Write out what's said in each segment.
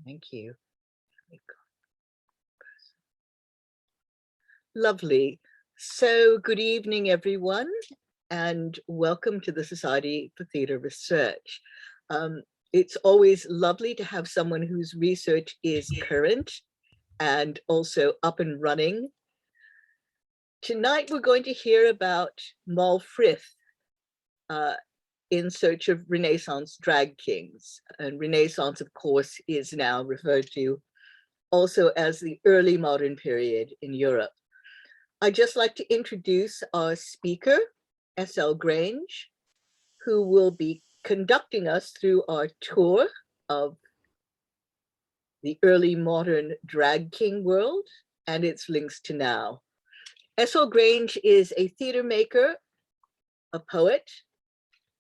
Thank you. Lovely. So good evening, everyone, and welcome to the Society for Theatre Research. It's always lovely to have someone whose research is current and also up and running. Tonight, we're going to hear about Moll Frith, in search of Renaissance drag kings. And Renaissance, of course, is now referred to also as the early modern period in Europe. I'd just like to introduce our speaker, S.L. Grange, who will be conducting us through our tour of the early modern drag king world and its links to now. S.L. Grange is a theater maker, a poet,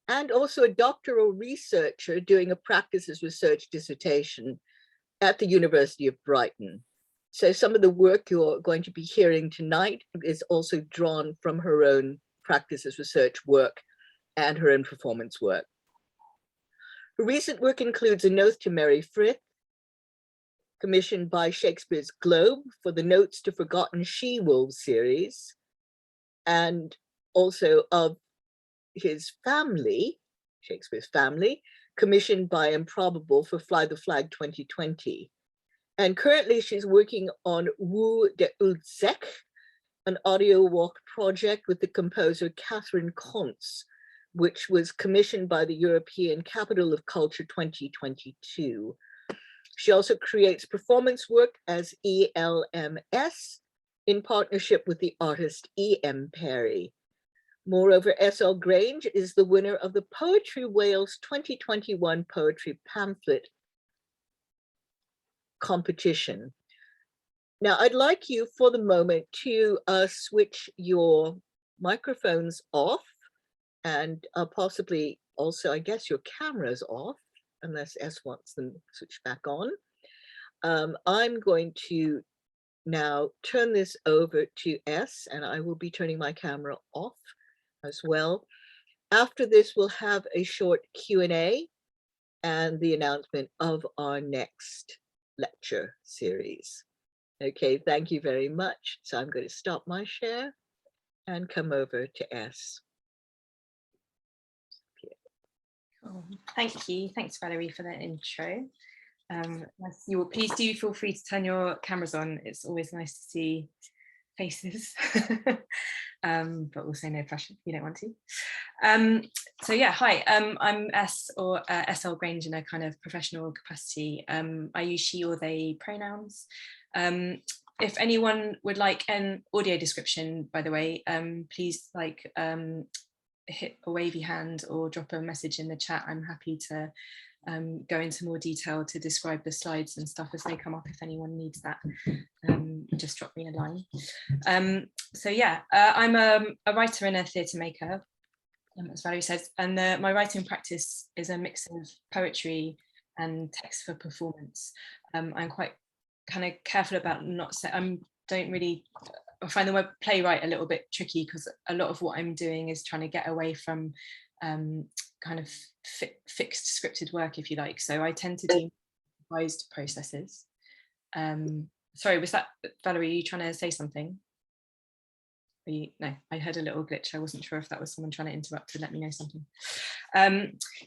and also a doctoral researcher doing a practices research dissertation at the University of Brighton. So some of the work you're going to be hearing tonight is also drawn from her own practices research work and her own performance work. Her recent work includes A Note to Moll Frith, commissioned by Shakespeare's Globe for the Notes to Forgotten She-Wolves series, and also of his family, Shakespeare's family, commissioned by Improbable for Fly the Flag 2020. And currently she's working on Wu de Ulzek, an audio walk project with the composer Catherine Kontz, which was commissioned by the European Capital of Culture 2022. She also creates performance work as ELMS in partnership with the artist E.M. Perry. Moreover, S.L. Grange is the winner of the Poetry Wales 2021 Poetry Pamphlet competition. Now, I'd like you for the moment to switch your microphones off and possibly also, I guess, your cameras off, unless S wants them switched back on. I'm going to now turn this over to S, and I will be turning my camera off as well. After this, we'll have a short Q&A and the announcement of our next lecture series. Okay, thank you very much. So I'm going to stop my share and come over to S. Cool. Thank you. Thanks, Valerie, for that intro. Please do feel free to turn your cameras on. It's always nice to see faces, but also no pressure if you don't want to. So yeah, hi, I'm S or S.L. Grange in a kind of professional capacity. I use she or they pronouns. If anyone would like an audio description, by the way, please hit a wavy hand or drop a message in the chat. I'm happy to go into more detail to describe the slides and stuff as they come up if anyone needs that. Just drop me a line. So yeah, I'm a writer and a theatre maker, as Valerie says, and my writing practice is a mix of poetry and text for performance. I'm quite kind of careful about I find the word playwright a little bit tricky because a lot of what I'm doing is trying to get away from kind of fixed scripted work, if you like. So I tend to do improvised processes. Sorry, was that Valerie? Are you trying to say something? No, I heard a little glitch. I wasn't sure if that was someone trying to interrupt to let me know something.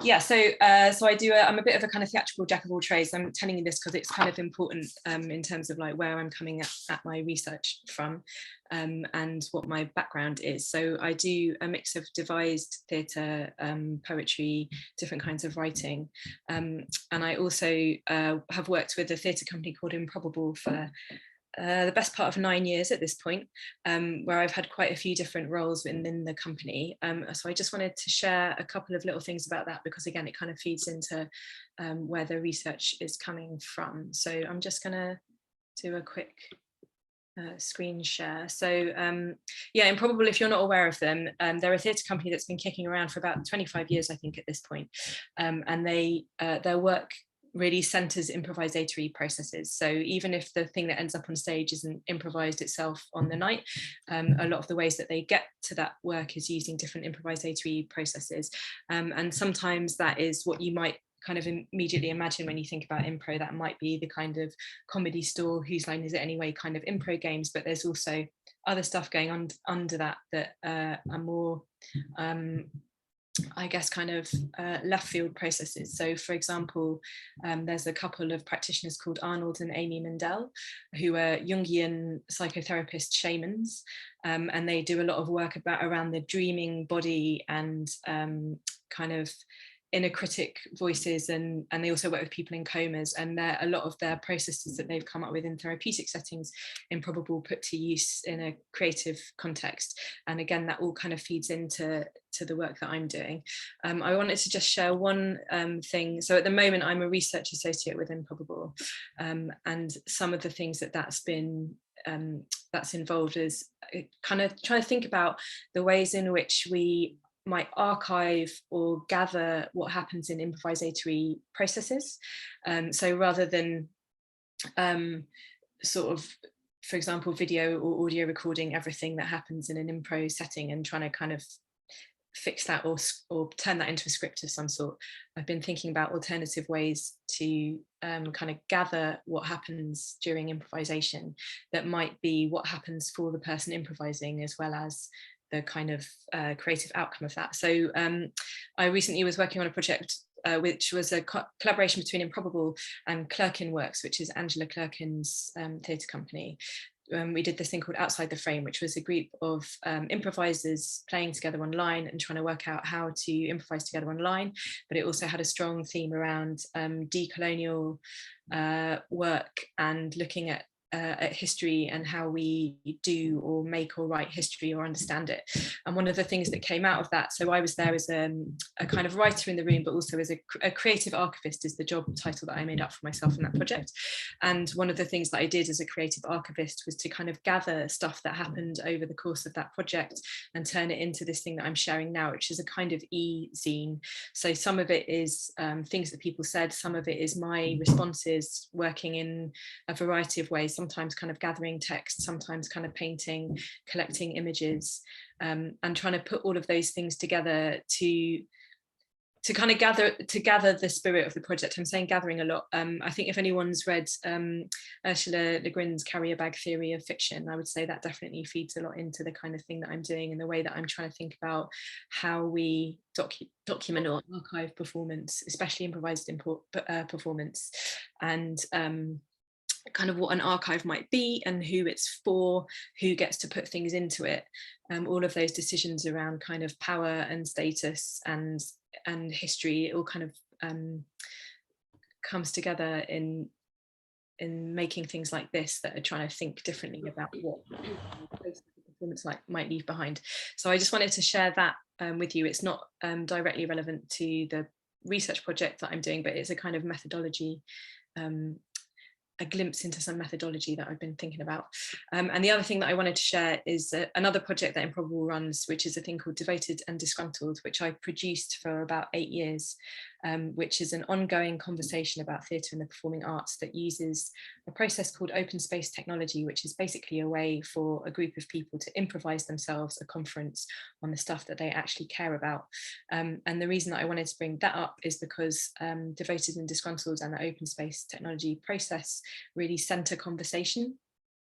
Yeah, so I do. I'm a bit of a kind of theatrical jack of all trades. I'm telling you this because it's kind of important in terms of like where I'm coming at my research from and what my background is. So I do a mix of devised theatre, poetry, different kinds of writing, and I also have worked with a theatre company called Improbable for the best part of 9 years at this point, where I've had quite a few different roles within the company. So I just wanted to share a couple of little things about that because again, it kind of feeds into where the research is coming from. So I'm just gonna do a quick screen share. So yeah, Improbable, if you're not aware of them, they're a theatre company that's been kicking around for about 25 years, I think, at this point. And their work really centers improvisatory processes. So even if the thing that ends up on stage isn't improvised itself on the night, a lot of the ways that they get to that work is using different improvisatory processes. And sometimes that is what you might kind of immediately imagine when you think about impro. That might be the kind of comedy store, whose line is it anyway, kind of impro games, but there's also other stuff going on under that are more I guess kind of left field processes. So for example, there's a couple of practitioners called Arnold and Amy Mendel, who are Jungian psychotherapist shamans, and they do a lot of work around the dreaming body and kind of inner critic voices, and they also work with people in comas, and a lot of their processes that they've come up with in therapeutic settings, improbable, put to use in a creative context. And again, that all kind of feeds into the work that I'm doing. I wanted to just share one thing. So at the moment, I'm a research associate with Improbable, and some of the things that's involved is kind of trying to think about the ways in which we might archive or gather what happens in improvisatory processes. So rather than sort of, for example, video or audio recording everything that happens in an impro setting and trying to kind of fix that or turn that into a script of some sort, I've been thinking about alternative ways to kind of gather what happens during improvisation that might be what happens for the person improvising, as well as the kind of creative outcome of that. So I recently was working on a project which was a collaboration between Improbable and Clerkin Works, which is Angela Clerkin's theatre company. We did this thing called Outside the Frame, which was a group of improvisers playing together online and trying to work out how to improvise together online. But it also had a strong theme around decolonial work and looking at history and how we do or make or write history or understand it. And one of the things that came out of that, so I was there as a kind of writer in the room, but also as a creative archivist is the job title that I made up for myself in that project. And one of the things that I did as a creative archivist was to kind of gather stuff that happened over the course of that project and turn it into this thing that I'm sharing now, which is a kind of e-zine. So some of it is things that people said, some of it is my responses, working in a variety of ways, sometimes kind of gathering text, sometimes kind of painting, collecting images, and trying to put all of those things together to kind of gather the spirit of the project. I'm saying gathering a lot. I think if anyone's read Ursula Le Guin's carrier bag theory of fiction, I would say that definitely feeds a lot into the kind of thing that I'm doing and the way that I'm trying to think about how we document or archive performance, especially improvised performance, and kind of what an archive might be and who it's for, who gets to put things into it, all of those decisions around kind of power and status and history, it all kind of comes together in making things like this that are trying to think differently about what performance might leave behind. So I just wanted to share that with you. It's not directly relevant to the research project that I'm doing, but it's a kind of methodology, a glimpse into some methodology that I've been thinking about. And the other thing that I wanted to share is another project that Improbable runs, which is a thing called Devoted and Disgruntled, which I produced for about 8 years, which is an ongoing conversation about theatre and the performing arts that uses a process called open space technology, which is basically a way for a group of people to improvise themselves a conference on the stuff that they actually care about. And the reason that I wanted to bring that up is because Devoted and Disgruntled and the open space technology process really center conversation.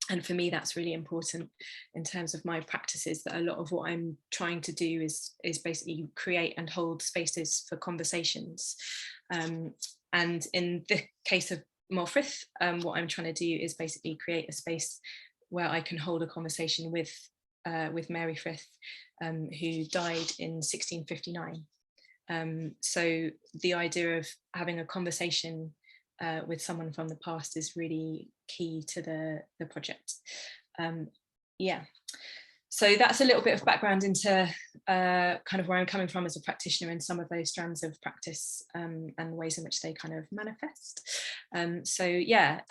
And for me, that's really important in terms of my practices, that a lot of what I'm trying to do is basically create and hold spaces for conversations. And in the case of Moll Frith, what I'm trying to do is basically create a space where I can hold a conversation with Mary Frith, who died in 1659. So the idea of having a conversation with someone from the past is really key to the project. Yeah, so that's a little bit of background into kind of where I'm coming from as a practitioner and some of those strands of practice and the ways in which they kind of manifest. So yeah,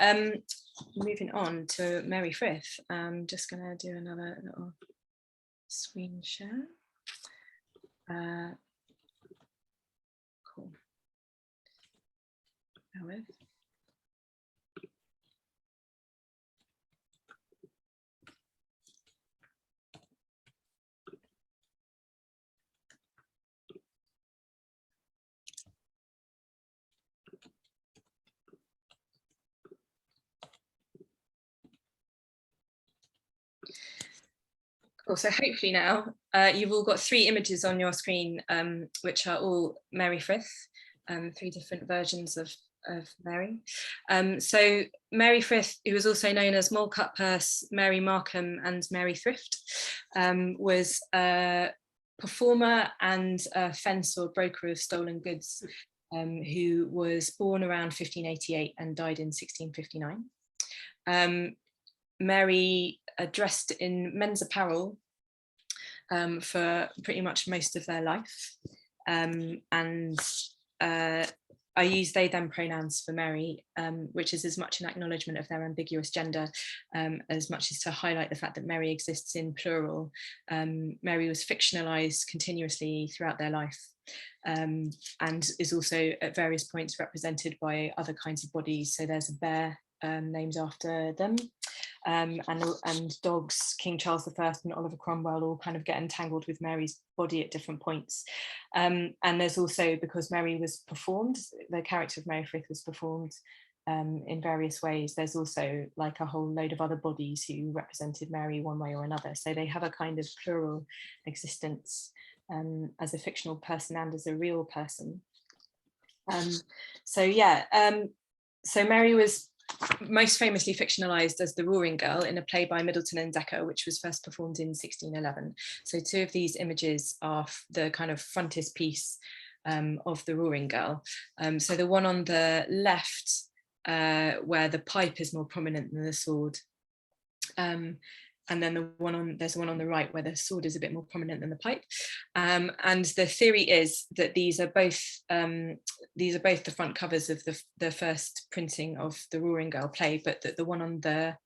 moving on to Mary Frith, I'm just going to do another little screen share. Cool. With. Cool. So hopefully now you've all got 3 images on your screen, which are all Mary Frith, 3 different versions of Mary. So Mary Frith, who was also known as Moll Cutpurse, Mary Markham, and Mary Thrift, was a performer and a fence or broker of stolen goods, who was born around 1588 and died in 1659. Mary dressed in men's apparel for pretty much most of their life. And I use they them pronouns for Mary, which is as much an acknowledgement of their ambiguous gender as much as to highlight the fact that Mary exists in plural. Mary was fictionalized continuously throughout their life, and is also at various points represented by other kinds of bodies. So there's a bear named after them. And dogs, King Charles I and Oliver Cromwell, all kind of get entangled with Mary's body at different points. And there's also, because Mary was performed, the character of Mary Frith was performed in various ways, there's also like a whole load of other bodies who represented Mary one way or another. So they have a kind of plural existence as a fictional person and as a real person. So Mary was most famously fictionalized as the Roaring Girl in a play by Middleton and Decker, which was first performed in 1611. So 2 of these images are the kind of frontispiece of the Roaring Girl. So the one on the left, where the pipe is more prominent than the sword, and then there's one on the right where the sword is a bit more prominent than the pipe. And the theory is that these are both the front covers of the first printing of the Roaring Girl play, but that the one on the,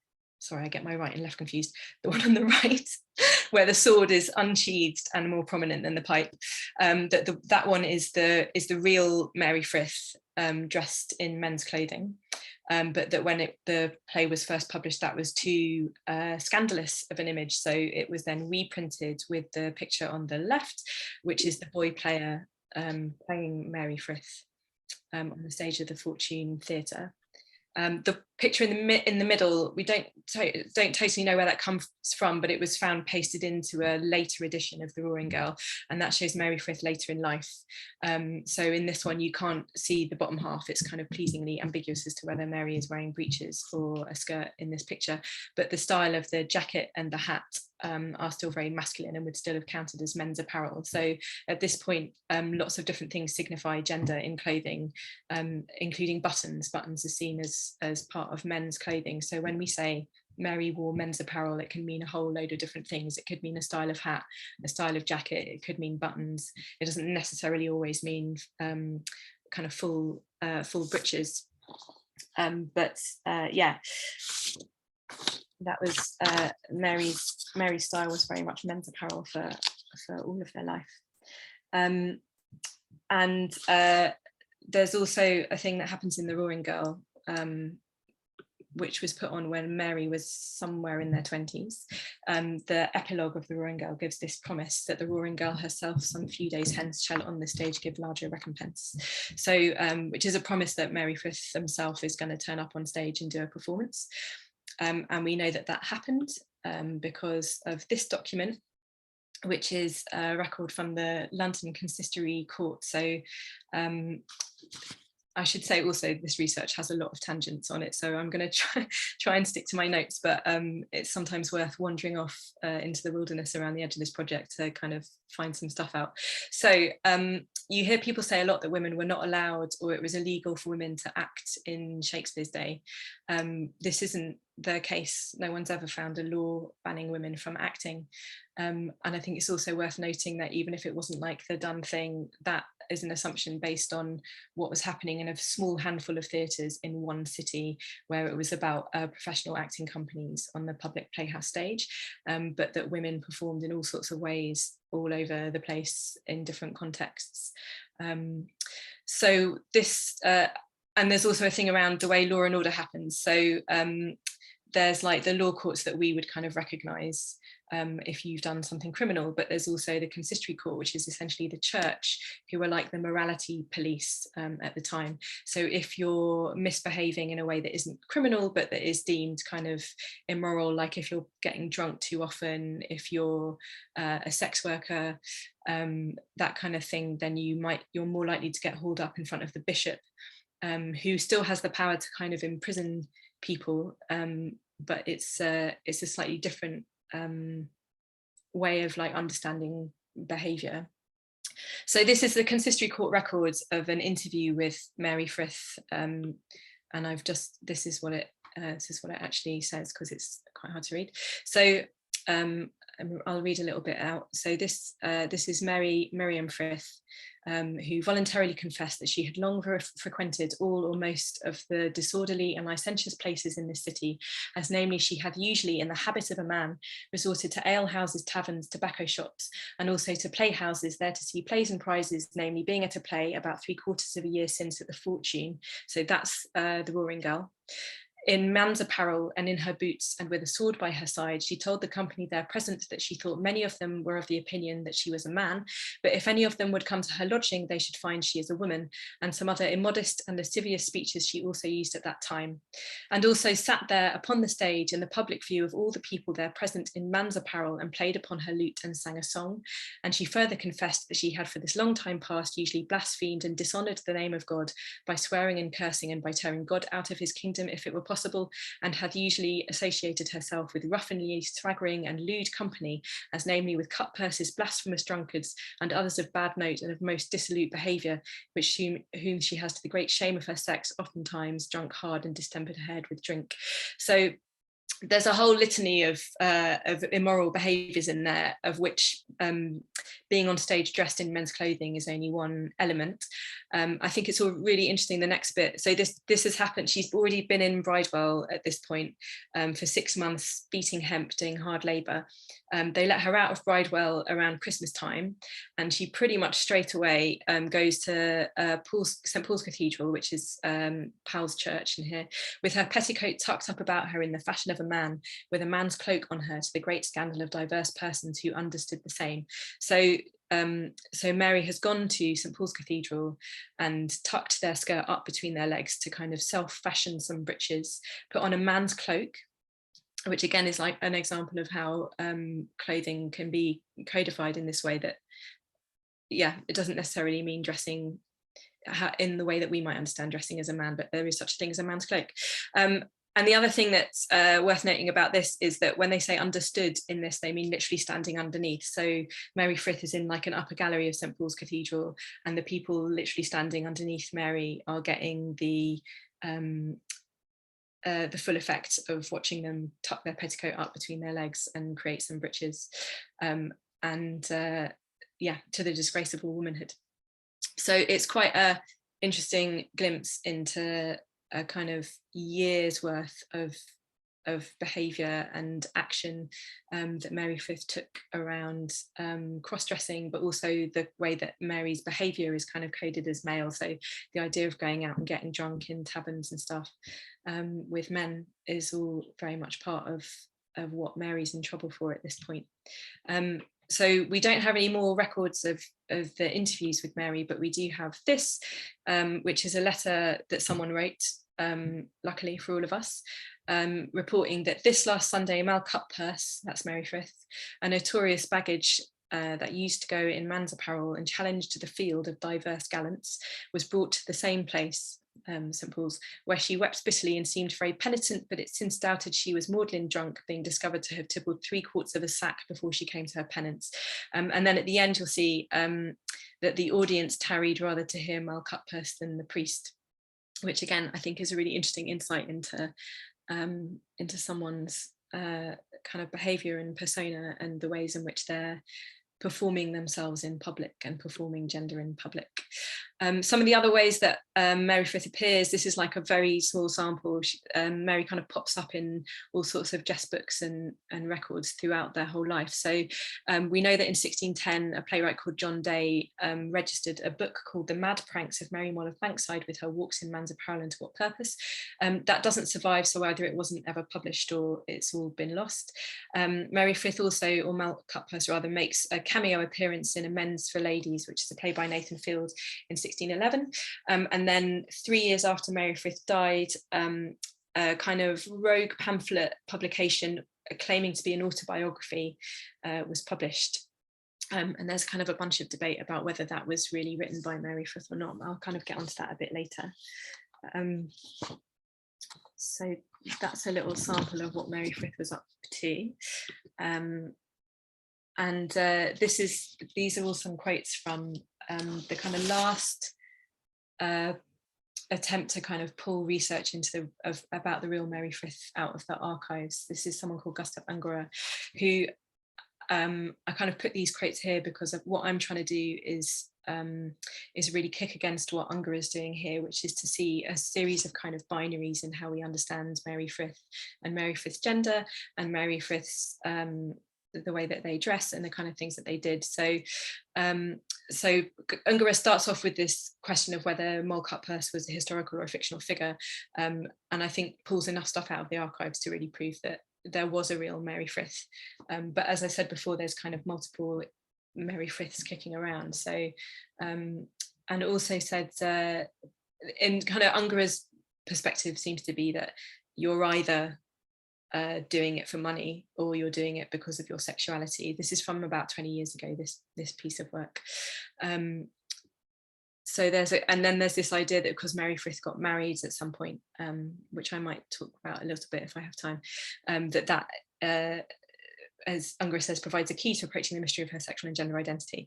sorry, I get my right and left confused, the one on the right where the sword is unsheathed and more prominent than the pipe, that one is the real Mary Frith dressed in men's clothing. But that when the play was first published, that was too scandalous of an image. So it was then reprinted with the picture on the left, which is the boy player playing Mary Frith on the stage of the Fortune Theatre. The picture in the middle, we don't totally know where that comes from, but it was found pasted into a later edition of the Roaring Girl, and that shows Mary Frith later in life. So in this one, you can't see the bottom half. It's kind of pleasingly ambiguous as to whether Mary is wearing breeches or a skirt in this picture, but the style of the jacket and the hat are still very masculine and would still have counted as men's apparel. So at this point, lots of different things signify gender in clothing, including buttons. Buttons are seen as part of men's clothing. So when we say Mary wore men's apparel, it can mean a whole load of different things. It could mean a style of hat, a style of jacket, it could mean buttons. It doesn't necessarily always mean kind of full breeches. Yeah, that was Mary's style was very much men's apparel for all of their life. And there's also a thing that happens in the Roaring Girl, which was put on when Mary was somewhere in their 20s. The epilogue of the Roaring Girl gives this promise that the Roaring Girl herself some few days hence shall on the stage give larger recompense. So which is a promise that Mary Frith himself is going to turn up on stage and do a performance. And we know that happened because of this document, which is a record from the London Consistory Court. So I should say also this research has a lot of tangents on it, so I'm going to try and stick to my notes, but it's sometimes worth wandering off into the wilderness around the edge of this project to kind of find some stuff out. So you hear people say a lot that women were not allowed, or it was illegal for women to act in Shakespeare's day. This isn't the case. No one's ever found a law banning women from acting. And I think it's also worth noting that even if it wasn't like the done thing, that is an assumption based on what was happening in a small handful of theatres in one city, where it was about professional acting companies on the public playhouse stage, but that women performed in all sorts of ways all over the place in different contexts. So this, and there's also a thing around the way law and order happens. So there's like the law courts that we would kind of recognise, if you've done something criminal, but there's also the consistory court, which is essentially the church, who are like the morality police at the time. So if you're misbehaving in a way that isn't criminal, but that is deemed kind of immoral, like if you're getting drunk too often, if you're a sex worker, that kind of thing, then you're more likely to get hauled up in front of the bishop, who still has the power to kind of imprison people, but it's a slightly different way of like understanding behavior. So this is the consistory court records of an interview with Mary Frith, and this is what it actually says, because it's quite hard to read. So I'll read a little bit out. So this is Miriam Frith, who voluntarily confessed that she had long frequented all or most of the disorderly and licentious places in this city, as namely she had usually, in the habit of a man, resorted to alehouses, taverns, tobacco shops, and also to playhouses, there to see plays and prizes, namely being at a play about 3/4 of a year since at the Fortune. So that's the Roaring Gull. In man's apparel and in her boots, and with a sword by her side, she told the company there present that she thought many of them were of the opinion that she was a man, but if any of them would come to her lodging, they should find she is a woman, and some other immodest and lascivious speeches she also used at that time, and also sat there upon the stage in the public view of all the people there present in man's apparel, and played upon her lute and sang a song. And she further confessed that she had for this long time past usually blasphemed and dishonoured the name of God by swearing and cursing, and by tearing God out of his kingdom if it were possible, and had usually associated herself with ruffianly, swaggering and lewd company, as namely with cutpurses, blasphemous drunkards, and others of bad note and of most dissolute behaviour, whom she has to the great shame of her sex oftentimes drunk hard and distempered her head with drink. So there's a whole litany of immoral behaviours in there, of which being on stage dressed in men's clothing is only one element. I think it's all really interesting, the next bit. So this has happened. She's already been in Bridewell at this point for 6 months, beating hemp, doing hard labour. They let her out of Bridewell around Christmas time, and she pretty much straight away goes to St Paul's Cathedral, which is Powell's church in here, with her petticoat tucked up about her in the fashion of a man, with a man's cloak on her, to the great scandal of divers persons who understood the same. So Mary has gone to St Paul's Cathedral and tucked their skirt up between their legs to kind of self-fashion some breeches, put on a man's cloak, which again is like an example of how clothing can be codified in this way, that, yeah, it doesn't necessarily mean dressing in the way that we might understand dressing as a man, but there is such a thing as a man's cloak. And the other thing that's worth noting about this is that when they say understood in this, they mean literally standing underneath. So Mary Frith is in like an upper gallery of St Paul's Cathedral, and the people literally standing underneath Mary are getting the full effect of watching them tuck their petticoat up between their legs and create some breeches, yeah, to the disgrace of all womanhood. So it's quite a interesting glimpse into a kind of years worth of behaviour and action that Mary Frith took around cross-dressing, but also the way that Mary's behaviour is kind of coded as male. So the idea of going out and getting drunk in taverns and stuff with men is all very much part of what Mary's in trouble for at this point. So we don't have any more records of the interviews with Mary, but we do have this, which is a letter that someone wrote, luckily for all of us, reporting that this last Sunday, Mal Cutpurse, that's Mary Frith, a notorious baggage that used to go in man's apparel and challenged to the field of diverse gallants, was brought to the same place, St Paul's, where she wept bitterly and seemed very penitent, but it's since doubted she was maudlin drunk, being discovered to have tippled 3/4 of a sack before she came to her penance. And then at the end you'll see that the audience tarried rather to hear Mal Cutpurse than the priest, which again I think is a really interesting insight into someone's kind of behaviour and persona, and the ways in which they're performing themselves in public and performing gender in public. Some of the other ways that Mary Frith appears, this is like a very small sample. Mary kind of pops up in all sorts of jest books and records throughout their whole life. So we know that in 1610, a playwright called John Day registered a book called The Mad Pranks of Mary Moll of Bankside with her walks in man's apparel and to what purpose. That doesn't survive, so either it wasn't ever published or it's all been lost. Mary Frith also, or Mal Cutpurse rather, makes a cameo appearance in Amends for Ladies, which is a play by Nathan Field in 1611. And then 3 years after Mary Frith died, a kind of rogue pamphlet publication claiming to be an autobiography was published. And there's kind of a bunch of debate about whether that was really written by Mary Frith or not. I'll kind of get onto that a bit later. So that's a little sample of what Mary Frith was up to. These are all some quotes from the kind of last attempt to kind of pull research into about the real Mary Frith out of the archives. This is someone called Gustav Ungerer, who I kind of put these quotes here because of what I'm trying to do is really kick against what Ungerer is doing here, which is to see a series of kind of binaries in how we understand Mary Frith and Mary Frith's gender and Mary Frith's the way that they dress and the kind of things that they did. So Ungerer starts off with this question of whether Moll Cutpurse was a historical or a fictional figure, and I think pulls enough stuff out of the archives to really prove that there was a real Mary Frith. But as I said before, there's kind of multiple Mary Friths kicking around. So and also said in kind of Ungerer's perspective seems to be that you're either doing it for money or you're doing it because of your sexuality. This is from about 20 years ago, this piece of work. So and then there's this idea that because Mary Frith got married at some point, which I might talk about a little bit if I have time, that as Ungerer says, provides a key to approaching the mystery of her sexual and gender identity.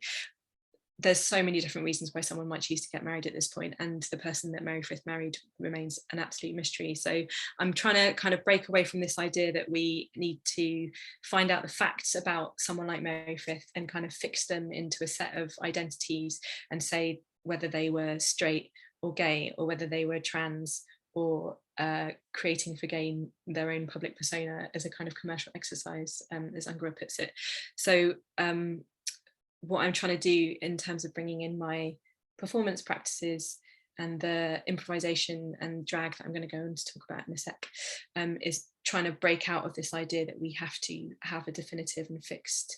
There's so many different reasons why someone might choose to get married at this point, and the person that Mary Frith married remains an absolute mystery. So I'm trying to kind of break away from this idea that we need to find out the facts about someone like Mary Frith and kind of fix them into a set of identities and say whether they were straight or gay, or whether they were trans, or creating for gain their own public persona as a kind of commercial exercise, as Ungerer puts it. So what I'm trying to do in terms of bringing in my performance practices and the improvisation and drag that I'm going to go on to talk about in a sec, is trying to break out of this idea that we have to have a definitive and fixed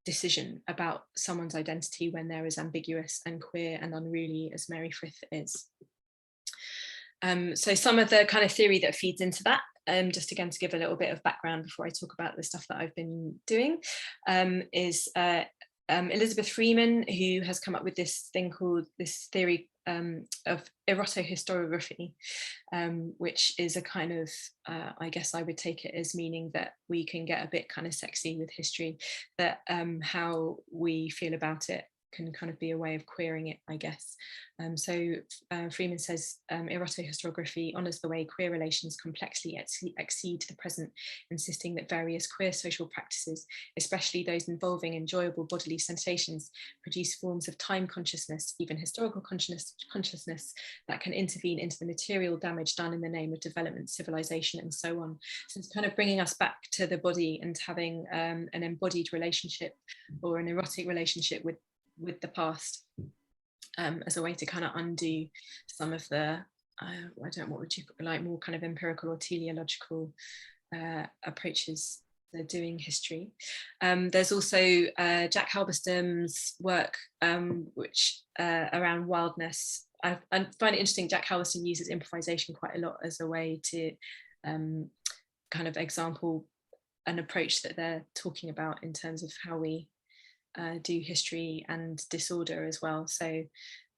decision about someone's identity when they're as ambiguous and queer and unruly as Mary Frith is. So some of the kind of theory that feeds into that, just again to give a little bit of background before I talk about the stuff that I've been doing, is Elizabeth Freeman, who has come up with this theory of erotohistoriography, which is a kind of, I guess I would take it as meaning that we can get a bit kind of sexy with history, that how we feel about it can kind of be a way of queering it, I guess. So Freeman says erotohistoriography honours the way queer relations complexly exceed the present, insisting that various queer social practices, especially those involving enjoyable bodily sensations, produce forms of time consciousness, even historical consciousness that can intervene into the material damage done in the name of development, civilization, and so on. So it's kind of bringing us back to the body and having an embodied relationship or an erotic relationship with the past, as a way to kind of undo some of the I don't know, what would you like, more kind of empirical or teleological approaches to doing history. There's also Jack Halberstam's work, which around wildness. I find it interesting. Jack Halberstam uses improvisation quite a lot as a way to kind of example an approach that they're talking about in terms of how we do history and disorder as well. So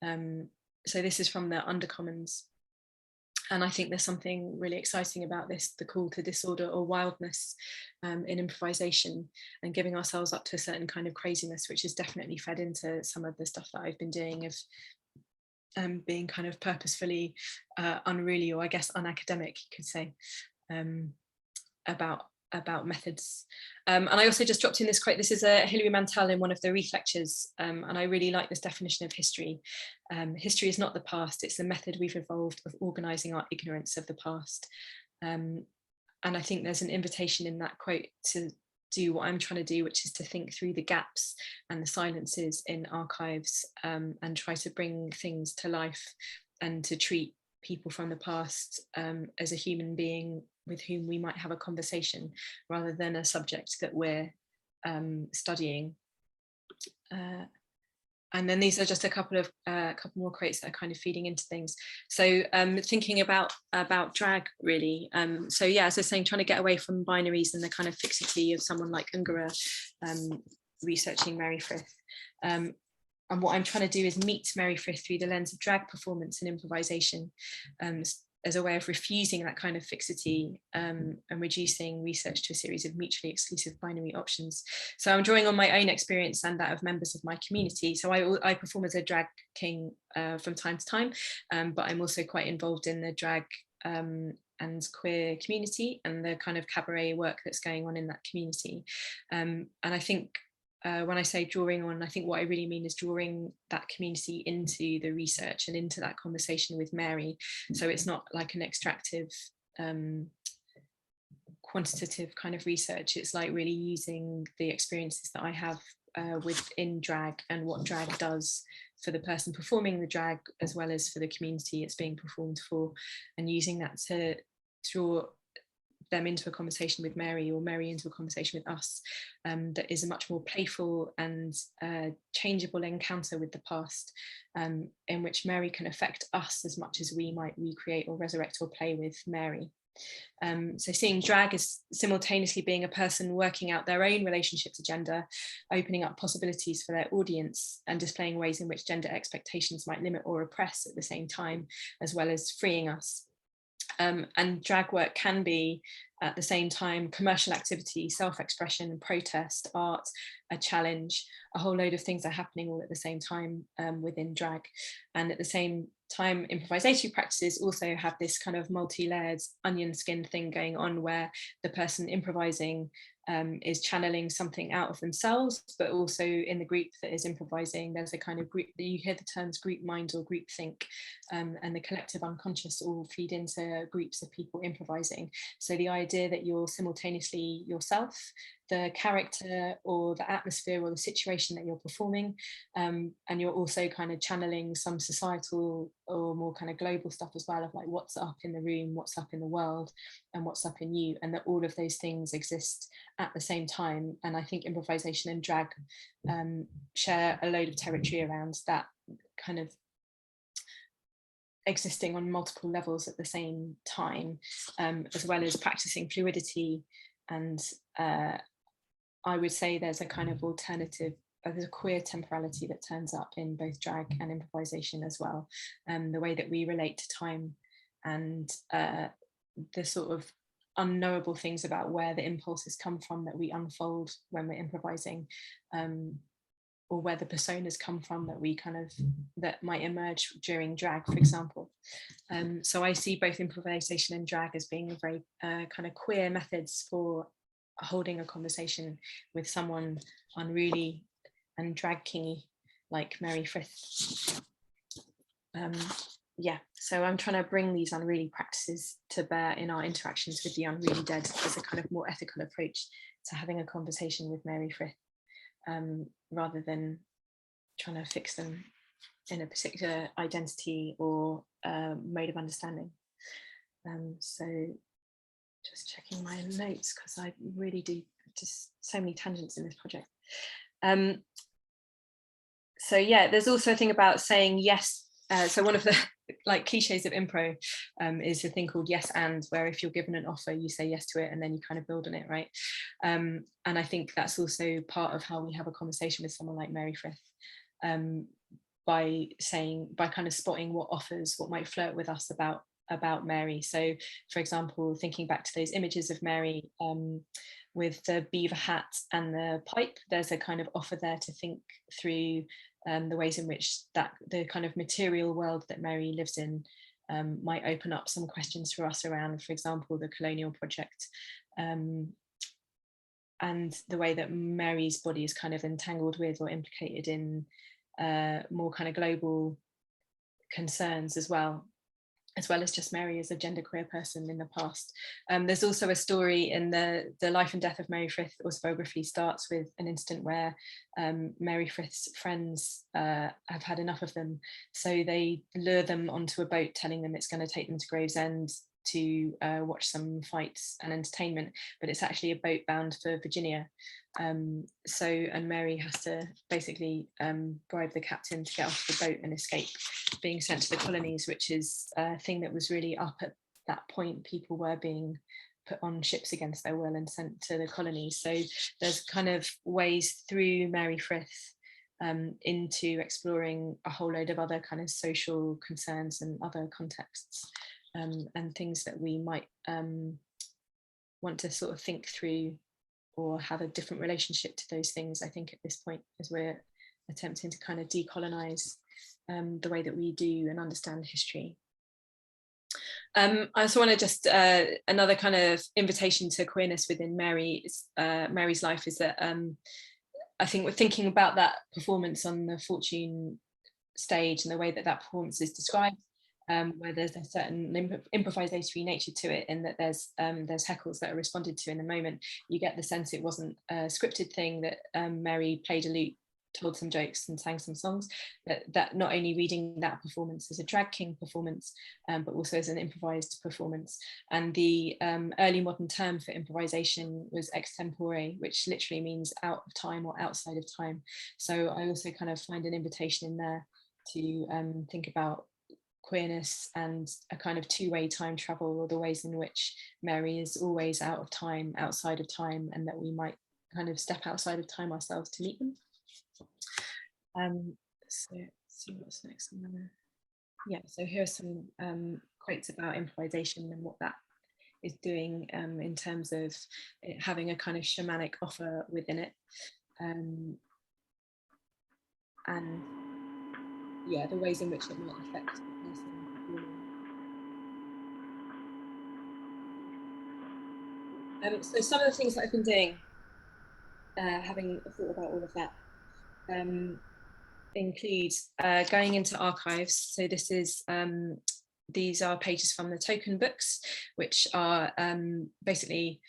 so this is from the Undercommons, and I think there's something really exciting about this, the call to disorder or wildness in improvisation, and giving ourselves up to a certain kind of craziness, which is definitely fed into some of the stuff that I've been doing of being kind of purposefully unruly, or I guess unacademic, you could say, about about methods. And I also just dropped in this quote. This is a Hilary Mantel in one of the Reith lectures, and I really like this definition of history. History is not the past, it's the method we've evolved of organising our ignorance of the past. And I think there's an invitation in that quote to do what I'm trying to do, which is to think through the gaps and the silences in archives, and try to bring things to life and to treat people from the past as a human being with whom we might have a conversation rather than a subject that we're studying. And then these are just a couple more quotes that are kind of feeding into things. So thinking about drag really. So yeah, as I was saying, trying to get away from binaries and the kind of fixity of someone like Ungara researching Mary Frith. And what I'm trying to do is meet Mary Frith through the lens of drag performance and improvisation, as a way of refusing that kind of fixity and reducing research to a series of mutually exclusive binary options. So I'm drawing on my own experience and that of members of my community. So I perform as a drag king from time to time, but I'm also quite involved in the drag and queer community and the kind of cabaret work that's going on in that community. And I think when I say drawing on, I think what I really mean is drawing that community into the research and into that conversation with Mary. So it's not like an extractive, quantitative kind of research. It's like really using the experiences that I have within drag and what drag does for the person performing the drag, as well as for the community it's being performed for, and using that to draw them into a conversation with Mary, or Mary into a conversation with us, that is a much more playful and changeable encounter with the past, in which Mary can affect us as much as we might recreate or resurrect or play with Mary. So seeing drag as simultaneously being a person working out their own relationship to gender, opening up possibilities for their audience, and displaying ways in which gender expectations might limit or oppress at the same time, as well as freeing us. And drag work can be at the same time commercial activity, self-expression, protest, art, a challenge. A whole load of things are happening all at the same time within drag. And at the same time, improvisatory practices also have this kind of multi-layered onion skin thing going on, where the person improvising is channeling something out of themselves, but also in the group that is improvising, there's a kind of group, you hear the terms group mind or group think, and the collective unconscious all feed into groups of people improvising. So the idea that you're simultaneously yourself, the character or the atmosphere or the situation that you're performing, and you're also kind of channeling some societal or more kind of global stuff as well, of like what's up in the room, what's up in the world, and what's up in you, and that all of those things exist at the same time. And I think improvisation and drag share a load of territory around that kind of existing on multiple levels at the same time, as well as practicing fluidity. And I would say there's a kind of alternative, there's a queer temporality that turns up in both drag and improvisation as well. The way that we relate to time and the sort of unknowable things about where the impulses come from that we unfold when we're improvising, or where the personas come from that we kind of, that might emerge during drag, for example. So I see both improvisation and drag as being very kind of queer methods for holding a conversation with someone unruly and drag kingy like Mary Frith. Yeah, so I'm trying to bring these unruly practices to bear in our interactions with the unruly dead as a kind of more ethical approach to having a conversation with Mary Frith, rather than trying to fix them in a particular identity or mode of understanding. So just checking my notes, because I really do just so many tangents in this project. So yeah, there's also a thing about saying yes. So one of the like cliches of impro is a thing called yes and, where if you're given an offer, you say yes to it and then you kind of build on it, right? And I think that's also part of how we have a conversation with someone like Mary Frith, by kind of spotting what offers, what might flirt with us about Mary. So for example, thinking back to those images of Mary with the beaver hat and the pipe, there's a kind of offer there to think through the ways in which that the kind of material world that Mary lives in might open up some questions for us around, for example, the colonial project, the way that Mary's body is kind of entangled with or implicated in more kind of global concerns as well as just Mary as a genderqueer person in the past. There's also a story in the life and death of Mary Frith autobiography starts with an incident where Mary Frith's friends have had enough of them, so they lure them onto a boat telling them it's going to take them to Gravesend to watch some fights and entertainment, but it's actually a boat bound for Virginia. And Mary has to basically bribe the captain to get off the boat and escape being sent to the colonies, which is a thing that was really up at that point. People were being put on ships against their will and sent to the colonies. So there's kind of ways through Mary Frith into exploring a whole load of other kind of social concerns and other contexts. And things that we might want to sort of think through or have a different relationship to those things, I think, at this point, as we're attempting to kind of decolonize the way that we do and understand history. I also want to just, another kind of invitation to queerness within Mary's life is that I think we're thinking about that performance on the Fortune stage and the way that that performance is described, where there's a certain improvisatory nature to it, and that there's heckles that are responded to in the moment. You get the sense it wasn't a scripted thing, that Mary played a lute, told some jokes and sang some songs, that not only reading that performance as a drag king performance, but also as an improvised performance. And the early modern term for improvisation was extempore, which literally means out of time or outside of time. So I also kind of find an invitation in there to think about queerness and a kind of two-way time travel, or the ways in which Mary is always out of time, outside of time, and that we might kind of step outside of time ourselves to meet them. So let's see what's next. So here are some quotes about improvisation and what that is doing in terms of it having a kind of shamanic offer within it. And yeah, the ways in which it might affect the person. So some of the things that I've been doing, having thought about all of that, include going into archives. So this is these are pages from the token books, which are basically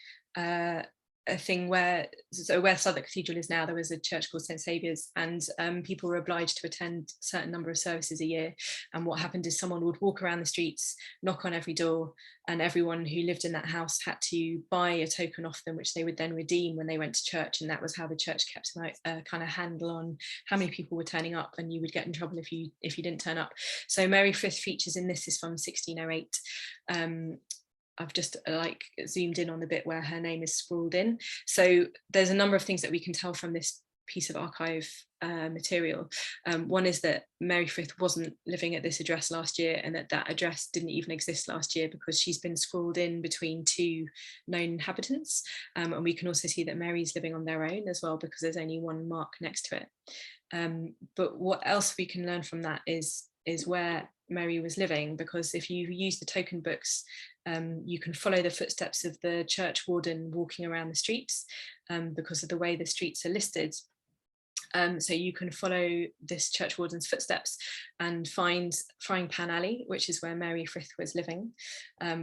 a thing where Southwark Cathedral is now, there was a church called St Saviour's, and people were obliged to attend a certain number of services a year. And what happened is someone would walk around the streets, knock on every door, and everyone who lived in that house had to buy a token off them, which they would then redeem when they went to church. And that was how the church kept a kind of handle on how many people were turning up, and you would get in trouble if you didn't turn up. So Mary Frith features in this is from 1608. I've just like zoomed in on the bit where her name is scrawled in. So there's a number of things that we can tell from this piece of archive material. One is that Mary Frith wasn't living at this address last year, and that address didn't even exist last year because she's been scrawled in between two known inhabitants. And we can also see that Mary's living on their own as well, because there's only one mark next to it. But what else we can learn from that is where Mary was living, because if you use the token books, you can follow the footsteps of the church warden walking around the streets because of the way the streets are listed. So you can follow this church warden's footsteps and find Frying Pan Alley, which is where Mary Frith was living,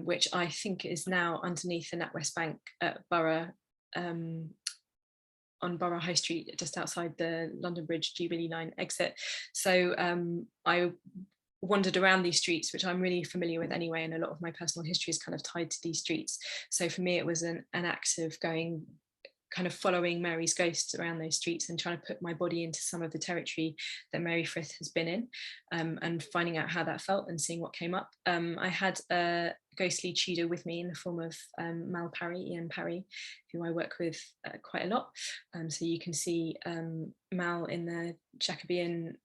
which I think is now underneath the NatWest Bank at Borough, on Borough High Street, just outside the London Bridge Jubilee Line exit. So I wandered around these streets, which I'm really familiar with anyway, and a lot of my personal history is kind of tied to these streets. So for me, it was an act of going, kind of following Mary's ghosts around those streets and trying to put my body into some of the territory that Mary Frith has been in, and finding out how that felt and seeing what came up. I had a ghostly tutor with me in the form of Ian Parry, who I work with quite a lot. So you can see Mal in the Jacobean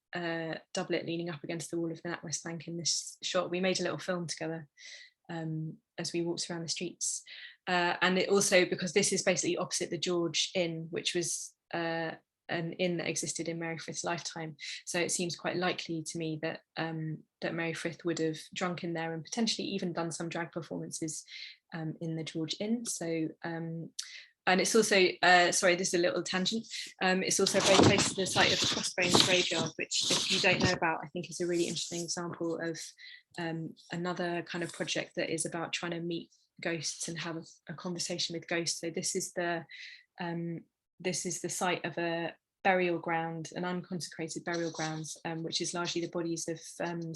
doublet leaning up against the wall of the NatWest Bank in this shot. We made a little film together as we walked around the streets. And it also, because this is basically opposite the George Inn, which was an inn that existed in Mary Frith's lifetime. So it seems quite likely to me that that Mary Frith would have drunk in there and potentially even done some drag performances in the George Inn. So And it's also, sorry, this is a little tangent. It's also very close to the site of the Crossbones graveyard, which, if you don't know about, I think is a really interesting example of another kind of project that is about trying to meet ghosts and have a conversation with ghosts. So this is the site of a burial ground, an unconsecrated burial grounds, which is largely the bodies of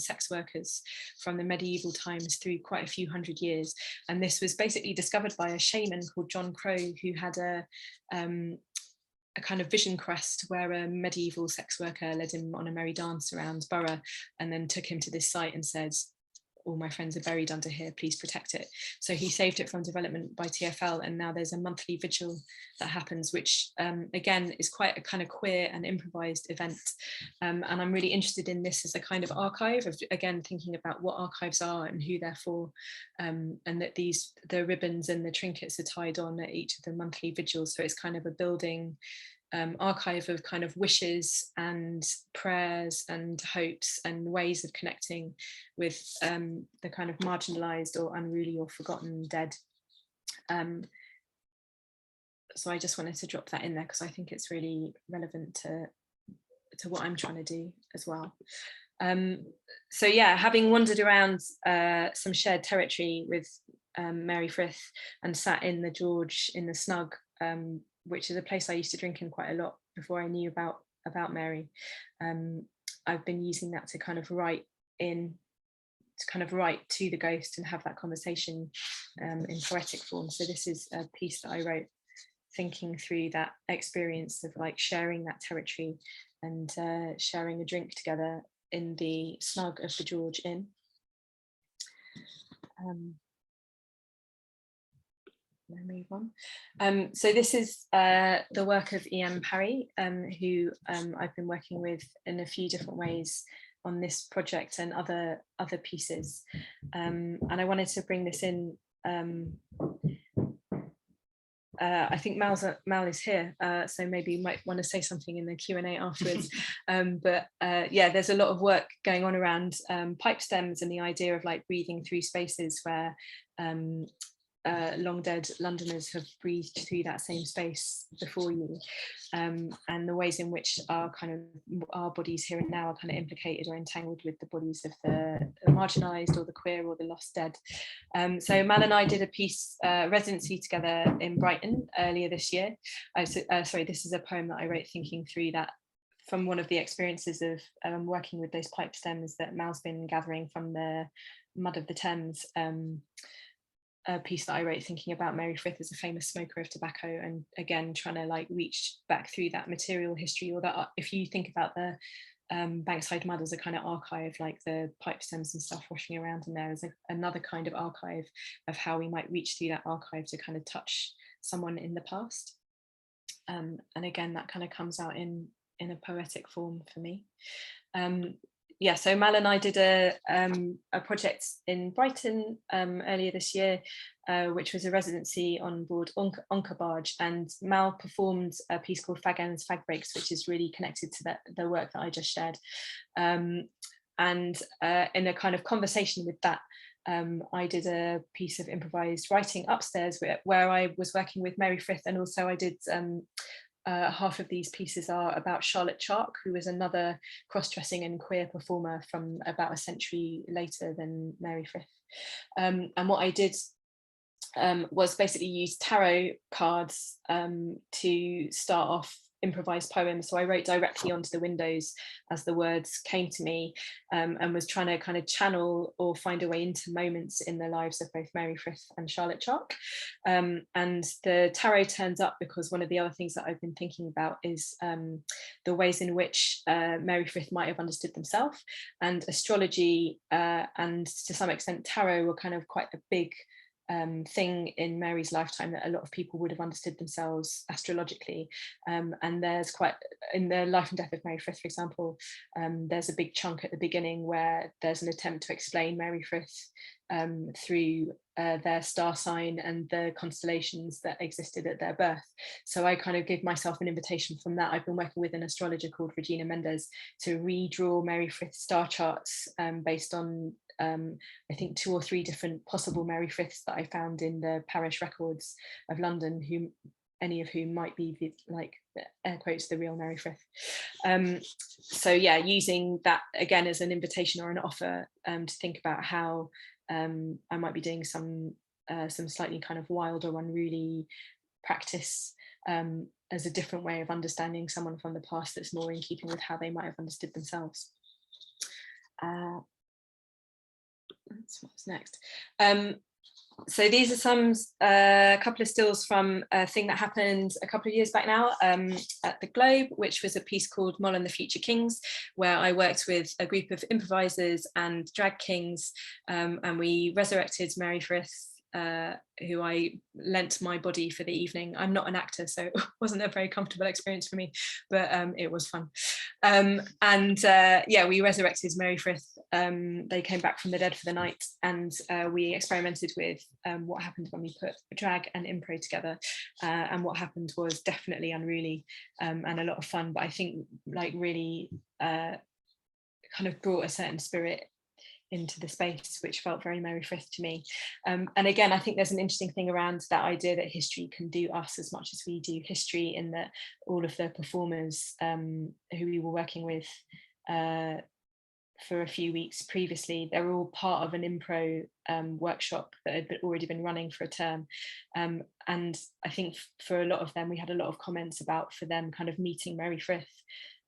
sex workers from the medieval times through quite a few hundred years. And this was basically discovered by a shaman called John Crow, who had a kind of vision quest where a medieval sex worker led him on a merry dance around Borough and then took him to this site and said, all my friends are buried under here, please protect it. So he saved it from development by TfL, and now there's a monthly vigil that happens, which again is quite a kind of queer and improvised event. And I'm really interested in this as a kind of archive of, again, thinking about what archives are and who they're for, and that the ribbons and the trinkets are tied on at each of the monthly vigils. So it's kind of a building archive of kind of wishes and prayers and hopes and ways of connecting with the kind of marginalized or unruly or forgotten dead. So I just wanted to drop that in there because I think it's really relevant to what I'm trying to do as well. So yeah, having wandered around some shared territory with Mary Frith and sat in the George in the Snug, which is a place I used to drink in quite a lot before I knew about Mary. I've been using that to kind of write to the ghost and have that conversation in poetic form. So this is a piece that I wrote thinking through that experience of like sharing that territory and sharing a drink together in the Snug of the George Inn. Move on. So this is the work of E.M. Parry, who I've been working with in a few different ways on this project and other pieces. And I wanted to bring this in. I think Mal is here, so maybe you might want to say something in the Q&A afterwards. But yeah, there's a lot of work going on around pipe stems and the idea of like breathing through spaces where long dead Londoners have breathed through that same space before you, and the ways in which our bodies here and now are kind of implicated or entangled with the bodies of the marginalised or the queer or the lost dead. So Mal and I did a piece residency together in Brighton earlier this year. Sorry, this is a poem that I wrote thinking through that from one of the experiences of working with those pipe stems that Mal's been gathering from the mud of the Thames. A piece that I wrote thinking about Mary Frith as a famous smoker of tobacco, and again trying to like reach back through that material history, or that if you think about the Bankside mud as a kind of archive, like the pipe stems and stuff washing around in there as another kind of archive of how we might reach through that archive to kind of touch someone in the past. And again, that kind of comes out in a poetic form for me. Yeah, so Mal and I did a project in Brighton earlier this year, which was a residency on board Onka Barge, and Mal performed a piece called Fag Ends, Fag Breaks, which is really connected to the work that I just shared. And in a kind of conversation with that, I did a piece of improvised writing upstairs where I was working with Mary Frith, and also I did half of these pieces are about Charlotte Chark, who was another cross-dressing and queer performer from about a century later than Mary Frith. And what I did was basically use tarot cards to start off improvised poems. So I wrote directly onto the windows as the words came to me, and was trying to kind of channel or find a way into moments in the lives of both Mary Frith and Charlotte Chark. And the tarot turns up because one of the other things that I've been thinking about is the ways in which Mary Frith might have understood themselves, and astrology and to some extent tarot were kind of quite a big thing in Mary's lifetime, that a lot of people would have understood themselves astrologically. And there's quite, in the life and death of Mary Frith, for example, there's a big chunk at the beginning where there's an attempt to explain Mary Frith through their star sign and the constellations that existed at their birth. So I kind of give myself an invitation from that. I've been working with an astrologer called Regina Mendes to redraw Mary Frith's star charts based on I think 2 or 3 different possible Mary Friths that I found in the parish records of London, who any of whom might be the, like, air quotes, the real Mary Frith. So yeah, using that again as an invitation or an offer to think about how I might be doing some slightly kind of wild or unruly practice as a different way of understanding someone from the past that's more in keeping with how they might have understood themselves. That's what's next. So these are some a couple of stills from a thing that happened a couple of years back now at the Globe, which was a piece called Moll and the Future Kings, where I worked with a group of improvisers and drag kings, and we resurrected Mary Frith, who I lent my body for the evening. I'm not an actor, so it wasn't a very comfortable experience for me, but it was fun. Yeah, we resurrected Mary Frith. They came back from the dead for the night, and we experimented with what happened when we put drag and impro together. And what happened was definitely unruly and a lot of fun, but I think like really kind of brought a certain spirit into the space, which felt very Mary Frith to me. And again, I think there's an interesting thing around that idea that history can do us as much as we do history, in that all of the performers who we were working with for a few weeks previously, they were all part of an impro workshop that had already been running for a term. And I think for a lot of them, we had a lot of comments about, for them, kind of meeting Mary Frith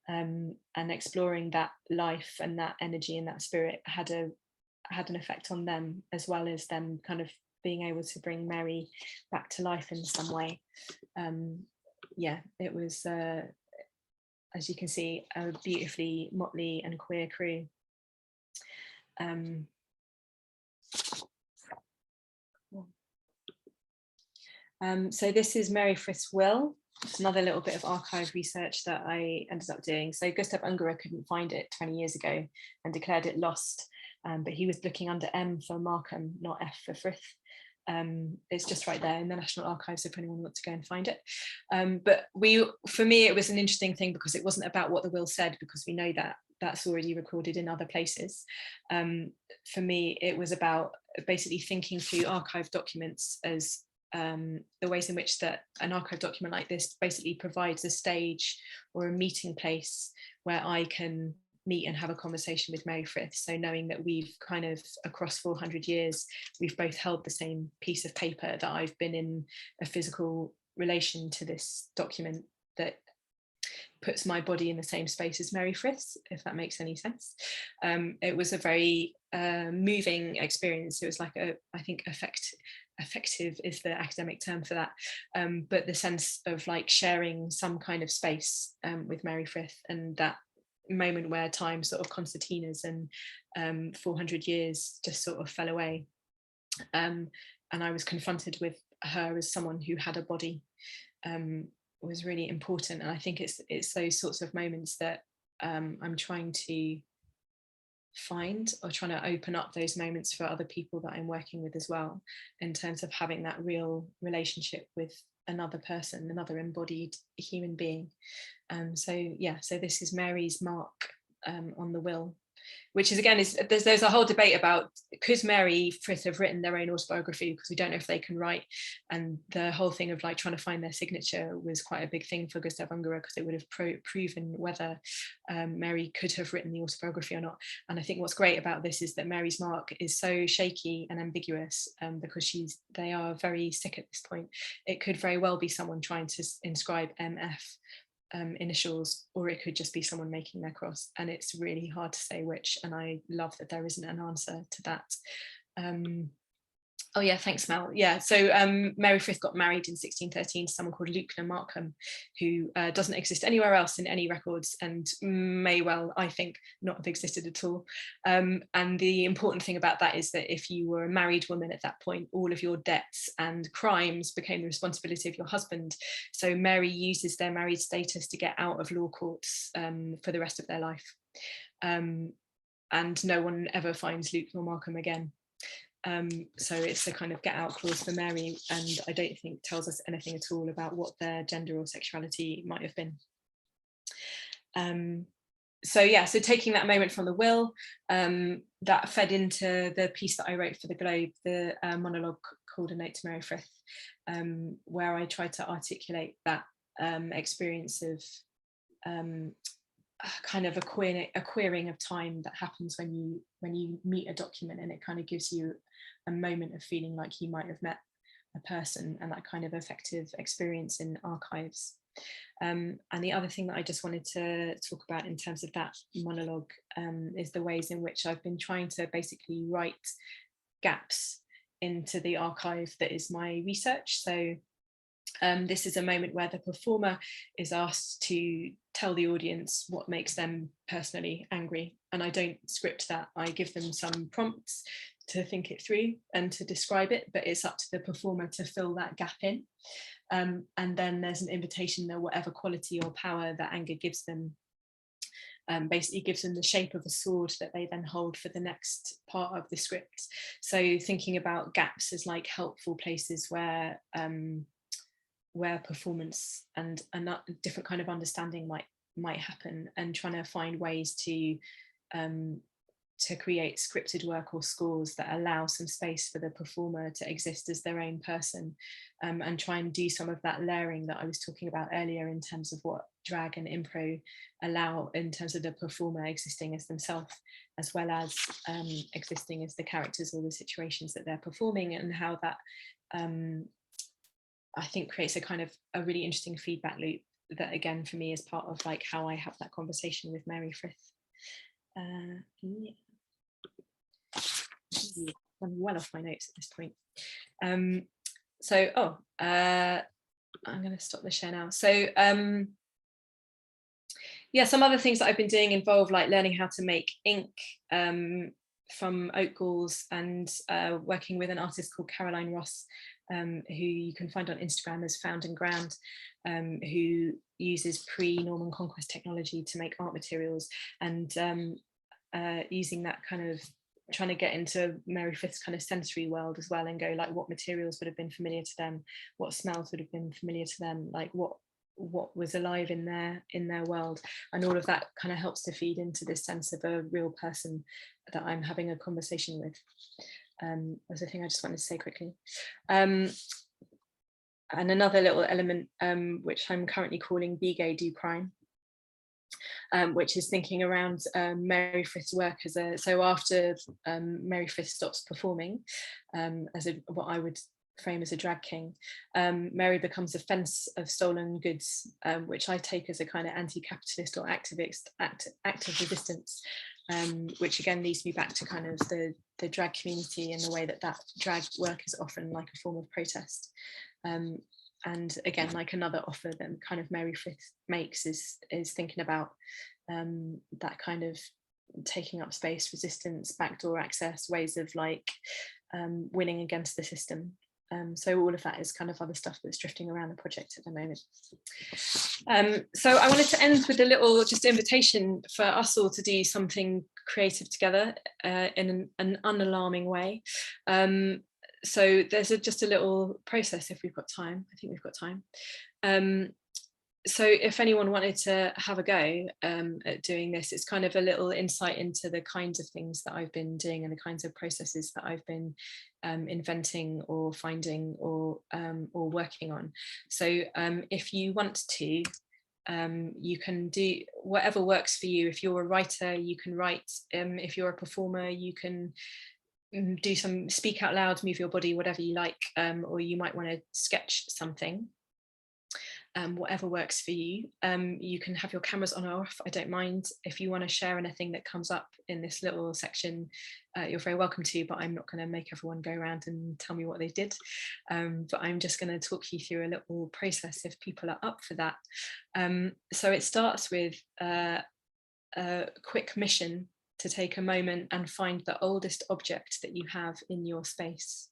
and exploring that life and that energy and that spirit had an effect on them, as well as them kind of being able to bring Mary back to life in some way. Yeah, it was, as you can see, a beautifully motley and queer crew. So this is Mary Frith's will. It's another little bit of archive research that I ended up doing. So Gustav Ungerer couldn't find it 20 years ago and declared it lost, but he was looking under M for Markham, not F for Frith. It's just right there in the National Archives if anyone wants to go and find it. But for me, it was an interesting thing because it wasn't about what the will said, because we know that that's already recorded in other places. For me, it was about basically thinking through archive documents as the ways in which that an archive document like this basically provides a stage or a meeting place where I can meet and have a conversation with Mary Frith. So knowing that we've kind of, across 400 years, we've both held the same piece of paper, that I've been in a physical relation to this document that puts my body in the same space as Mary Frith's, if that makes any sense. It was a very moving experience. It was like I think effective is the academic term for that, but the sense of like sharing some kind of space with Mary Frith, and that moment where time sort of concertinas and 400 years just sort of fell away, and I was confronted with her as someone who had a body, was really important. And I think it's those sorts of moments that I'm trying to find, or trying to open up those moments for other people that I'm working with as well, in terms of having that real relationship with another person, another embodied human being. So yeah, so this is Mary's mark on the will, which is again, there's a whole debate about, could Mary Frith have written their own autobiography, because we don't know if they can write, and the whole thing of like trying to find their signature was quite a big thing for Gustav Ungerer, because it would have proven whether Mary could have written the autobiography or not. And I think what's great about this is that Mary's mark is so shaky and ambiguous, because they are very sick at this point. It could very well be someone trying to inscribe MF initials, or it could just be someone making their cross, and it's really hard to say which, and I love that there isn't an answer to that. Oh yeah, thanks Mal. Yeah, so Mary Frith got married in 1613 to someone called Lewknor Markham, who doesn't exist anywhere else in any records, and may well, I think, not have existed at all. And the important thing about that is that if you were a married woman at that point, all of your debts and crimes became the responsibility of your husband. So Mary uses their married status to get out of law courts for the rest of their life. And no one ever finds Lewknor Markham again. So it's a kind of get out clause for Mary, and I don't think tells us anything at all about what their gender or sexuality might have been. So yeah, so taking that moment from the will, that fed into the piece that I wrote for the Globe, the monologue called A Note to Moll Frith, where I tried to articulate that experience of kind of a queering of time that happens when you meet a document, and it kind of gives you a moment of feeling like you might have met a person, and that kind of affective experience in archives. And the other thing that I just wanted to talk about in terms of that monologue is the ways in which I've been trying to basically write gaps into the archive that is my research. So this is a moment where the performer is asked to tell the audience what makes them personally angry. And I don't script that. I give them some prompts to think it through and to describe it, but it's up to the performer to fill that gap in. And then there's an invitation that whatever quality or power that anger gives them, basically gives them the shape of a sword that they then hold for the next part of the script. So thinking about gaps as like helpful places where performance and a different kind of understanding might happen, and trying to find ways to create scripted work or scores that allow some space for the performer to exist as their own person, and try and do some of that layering that I was talking about earlier in terms of what drag and impro allow in terms of the performer existing as themselves, as well as existing as the characters or the situations that they're performing, and how that I think creates a kind of a really interesting feedback loop that again for me is part of like how I have that conversation with Moll Frith. Yeah. I'm well off my notes at this point. I'm going to stop the share now. So yeah, some other things that I've been doing involve like learning how to make ink from oat galls, and working with an artist called Caroline Ross, who you can find on Instagram as Found and Ground, who uses pre-Norman Conquest technology to make art materials, and using that kind of trying to get into Moll Frith's kind of sensory world as well, and go like what materials would have been familiar to them, what smells would have been familiar to them, like what was alive in their world, and all of that kind of helps to feed into this sense of a real person that I'm having a conversation with. That's a thing I just wanted to say quickly. And another little element which I'm currently calling Be Gay, Do Crime, which is thinking around Moll Frith's work so after Moll Frith stops performing as what I would frame as a drag king, Mary becomes a fence of stolen goods, which I take as a kind of anti-capitalist or active resistance, which again leads me back to kind of the drag community and the way that drag work is often like a form of protest. And again, like another offer that kind of Moll Frith makes is thinking about that kind of taking up space, resistance, backdoor access, ways of like winning against the system. So all of that is kind of other stuff that's drifting around the project at the moment. So I wanted to end with a little just invitation for us all to do something creative together in an unalarming way. So there's just a little process if we've got time. I think we've got time. So if anyone wanted to have a go at doing this, it's kind of a little insight into the kinds of things that I've been doing and the kinds of processes that I've been inventing or finding or working on. So if you want to, you can do whatever works for you. If you're a writer, you can write. If you're a performer, you can do some speak out loud, move your body, whatever you like, or you might want to sketch something. Whatever works for you. You can have your cameras on or off, I don't mind. If you want to share anything that comes up in this little section, you're very welcome to, but I'm not going to make everyone go around and tell me what they did. But I'm just going to talk you through a little process if people are up for that. So it starts with a quick mission to take a moment and find the oldest object that you have in your space.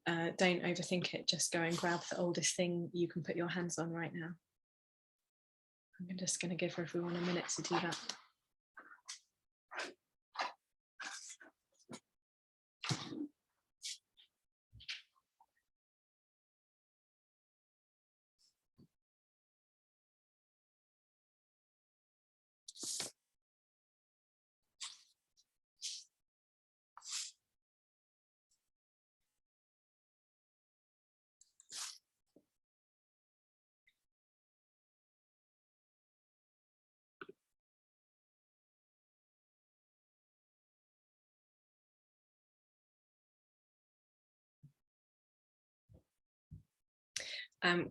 Don't overthink it, just go and grab the oldest thing you can put your hands on right now. I'm just going to give everyone a minute to do that.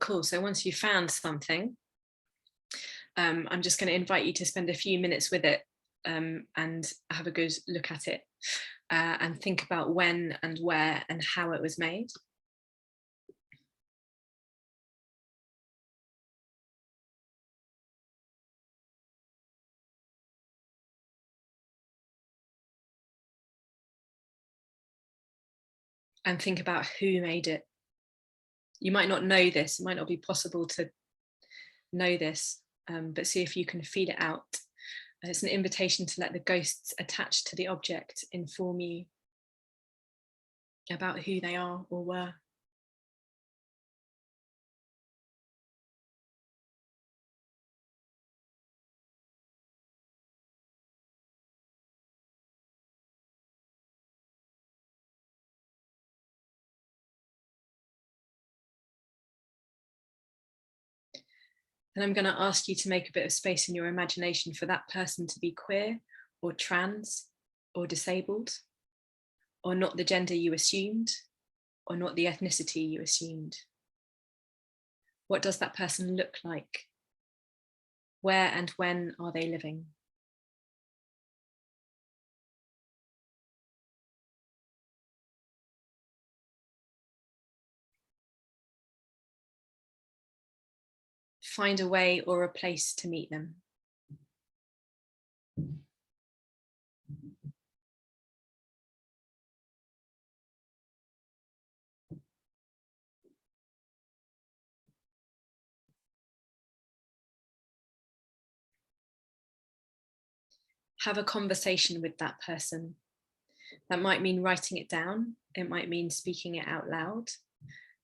Cool. So once you've found something, I'm just going to invite you to spend a few minutes with it and have a good look at it and think about when and where and how it was made. And think about who made it. You might not know this, it might not be possible to know this, but see if you can feel it out. It's an invitation to let the ghosts attached to the object inform you about who they are or were. And I'm going to ask you to make a bit of space in your imagination for that person to be queer or trans or disabled, or not the gender you assumed, or not the ethnicity you assumed. What does that person look like? Where and when are they living? Find a way or a place to meet them. Have a conversation with that person. That might mean writing it down. It might mean speaking it out loud.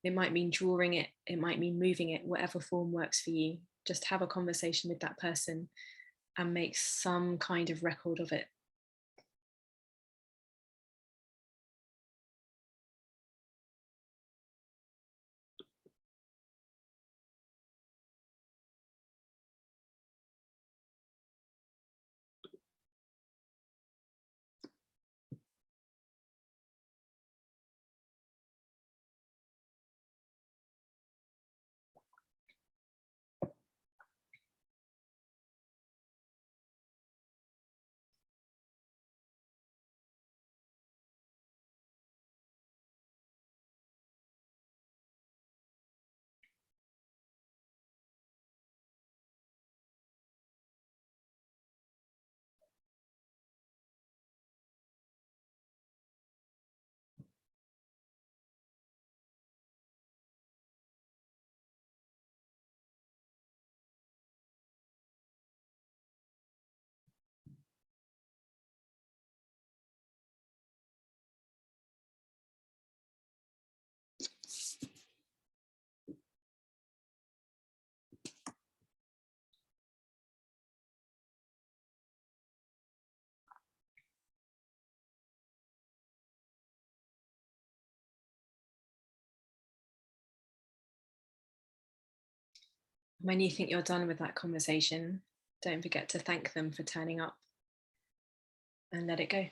It might mean drawing it. It might mean moving it, whatever form works for you. Just have a conversation with that person and make some kind of record of it. When you think you're done with that conversation, don't forget to thank them for turning up and let it go.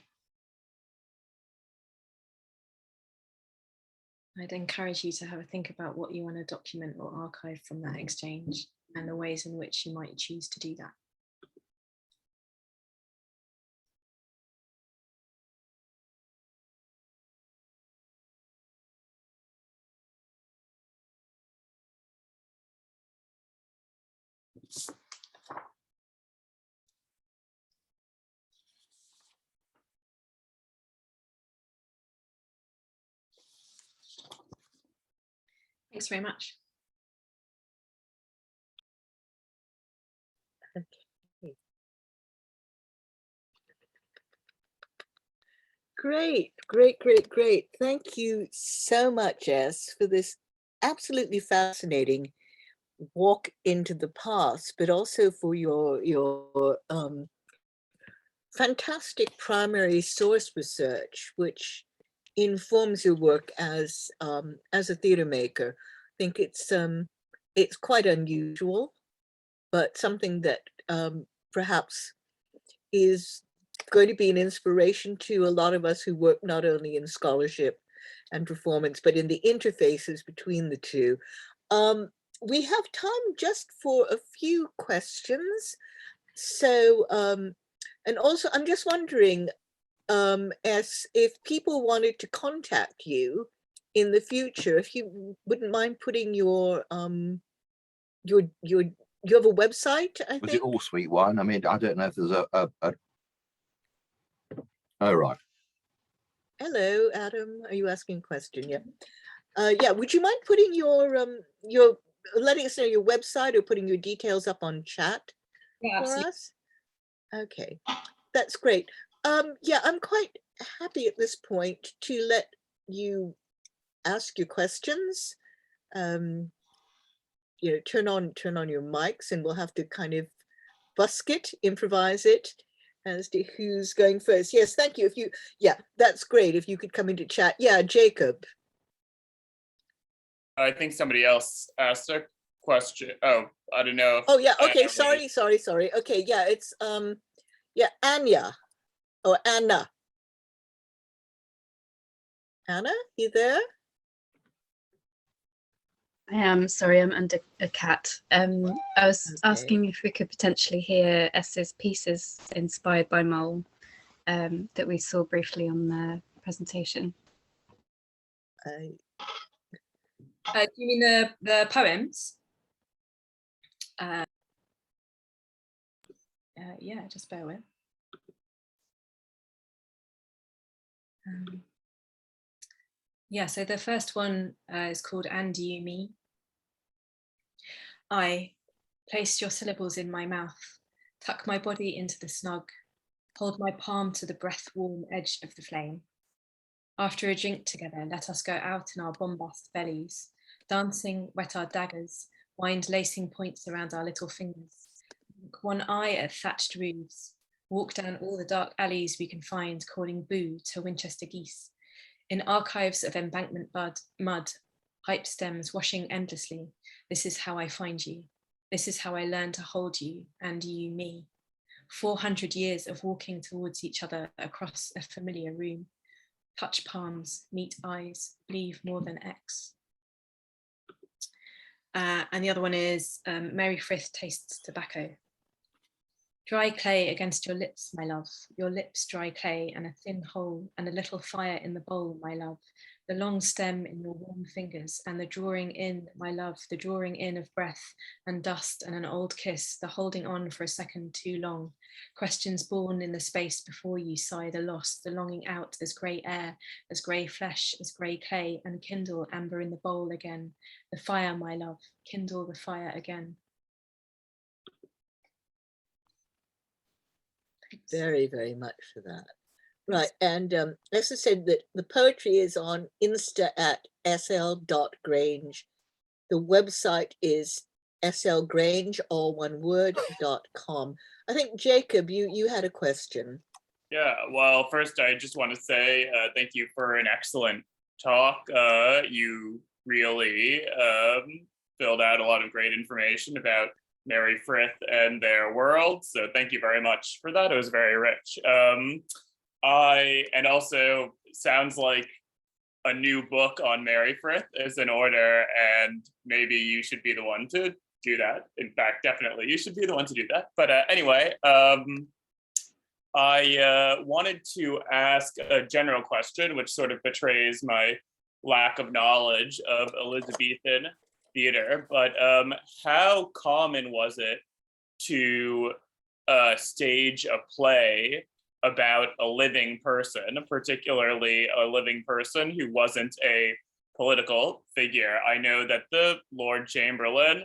I'd encourage you to have a think about what you want to document or archive from that exchange and the ways in which you might choose to do that. Thanks very much. Okay. Great, great, great, great. Thank you so much, Jess, for this absolutely fascinating walk into the past, but also for your fantastic primary source research, which informs your work as a theater maker. I think it's quite unusual, but something that perhaps is going to be an inspiration to a lot of us who work not only in scholarship and performance, but in the interfaces between the two. We have time just for a few questions. So, and also I'm just wondering, as if people wanted to contact you in the future, if you wouldn't mind putting your you have a website, I Was think? it all Sweet One? I mean, I don't know if there's a... Oh, right. Hello, Adam. Are you asking a question? Yeah. Yeah, would you mind putting your letting us know your website or putting your details up on chat Yeah, for absolutely. us? Okay, that's great. Yeah, I'm quite happy at this point to let you ask your questions. You know, turn on your mics, and we'll have to kind of busk it, improvise it as to who's going first. Yes, thank you. If you, yeah, that's great. If you could come into chat. Yeah, Jacob. I think somebody else asked a question. Oh, I don't know. Oh yeah, okay, sorry. Okay, yeah, it's yeah, Anya or Anna. Anna, you there? I am sorry, I'm under a cat. I was asking if we could potentially hear S's pieces inspired by Moll that we saw briefly on the presentation. Do you mean the poems? Yeah, just bear with. Yeah, so the first one is called And You Me. I placed your syllables in my mouth, tuck my body into the snug, hold my palm to the breath-warm edge of the flame. After a drink together, let us go out in our bombast bellies, dancing, wet our daggers, wind lacing points around our little fingers, one eye at thatched roofs, walk down all the dark alleys we can find, calling boo to Winchester geese. In archives of embankment mud, pipe stems washing endlessly, this is how I find you. This is how I learn to hold you and you me. 400 years of walking towards each other across a familiar room. Touch palms, meet eyes, leave more than X. And the other one is Moll Frith tastes tobacco. Dry clay against your lips, my love, your lips dry clay and a thin hole and a little fire in the bowl, my love, the long stem in your warm fingers and the drawing in, my love, the drawing in of breath and dust and an old kiss, the holding on for a second too long, questions born in the space before you sigh the loss, the longing out as grey air, as grey flesh, as grey clay and kindle amber in the bowl again, the fire, my love, kindle the fire again. Very, very much for that. Right, and as I said, that the poetry is on Insta at sl.grange. The website is slgrange, all one word, .com. I think, Jacob, you had a question. Yeah, well, first I just want to say thank you for an excellent talk. You really filled out a lot of great information about Moll Frith and their world. So thank you very much for that. It was very rich. And also sounds like a new book on Moll Frith is in order, and maybe you should be the one to do that. In fact, definitely you should be the one to do that. But anyway, I wanted to ask a general question, which sort of betrays my lack of knowledge of Elizabethan theater, but how common was it to stage a play about a living person, particularly a living person who wasn't a political figure? I know that the Lord Chamberlain,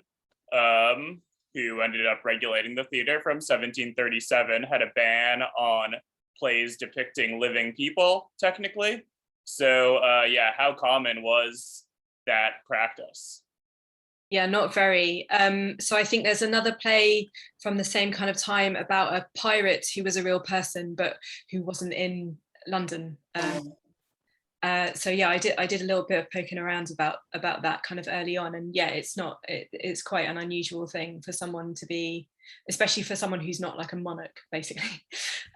who ended up regulating the theater from 1737, had a ban on plays depicting living people, technically. So yeah, how common was that practice? Yeah, not very. So I think there's another play from the same kind of time about a pirate who was a real person, but who wasn't in London. So yeah, I did a little bit of poking around about that kind of early on, and yeah, it's quite an unusual thing for someone to be, especially for someone who's not like a monarch, basically,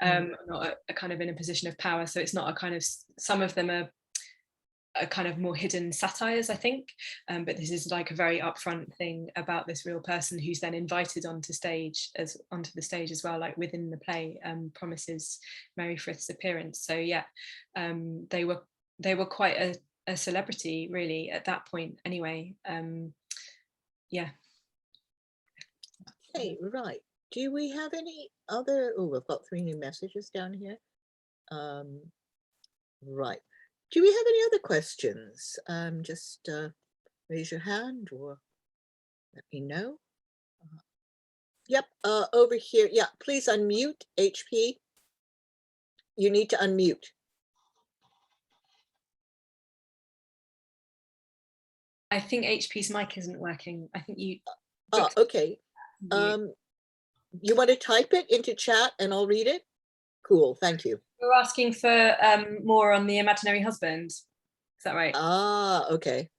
not a kind of in a position of power. So it's not a kind of, some of them are a kind of more hidden satires, I think, but this is like a very upfront thing about this real person who's then invited onto the stage as well, like within the play, promises Mary Frith's appearance. So yeah, they were quite a celebrity really at that point anyway. Yeah. Okay, right. Do we have any other, oh, we've got 3 new messages down here. Right. Do we have any other questions? Just raise your hand or let me know. Yep, over here. Yeah, please unmute, HP. You need to unmute. I think HP's mic isn't working. I think you. Oh, okay. You want to type it into chat and I'll read it? Cool, thank you. You're asking for more on the imaginary husband. Is that right? Ah, okay.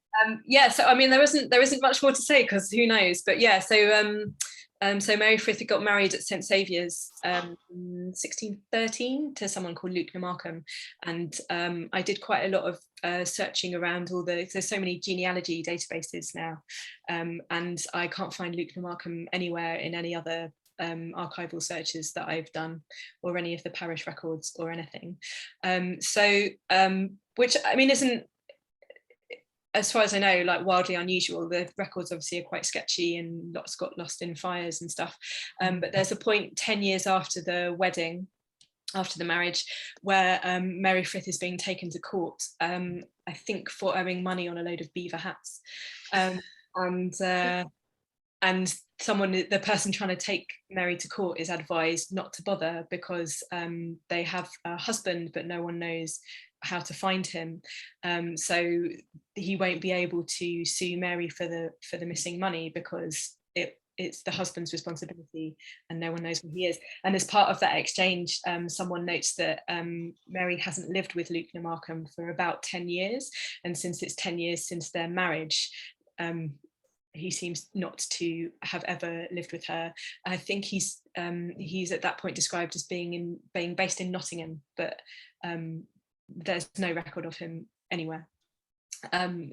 Yeah, so I mean, there isn't much more to say because who knows? But yeah, so Mary Frith got married at St Saviour's in 1613 to someone called Luke Markham, and I did quite a lot of searching around there's so many genealogy databases now, and I can't find Luke Markham anywhere in any other archival searches that I've done, or any of the parish records or anything. Which I mean isn't, as far as I know, like wildly unusual. The records obviously are quite sketchy and lots got lost in fires and stuff. But there's a point 10 years after the wedding, after the marriage, where Mary Frith is being taken to court, I think for owing money on a load of beaver hats. And the person trying to take Mary to court is advised not to bother because they have a husband, but no one knows how to find him, so he won't be able to sue Mary for the missing money because it's the husband's responsibility and no one knows who he is. And as part of that exchange, someone notes that Mary hasn't lived with Luke Markham for about 10 years, and since it's 10 years since their marriage, he seems not to have ever lived with her. I think he's at that point described as being based in Nottingham, but there's no record of him anywhere.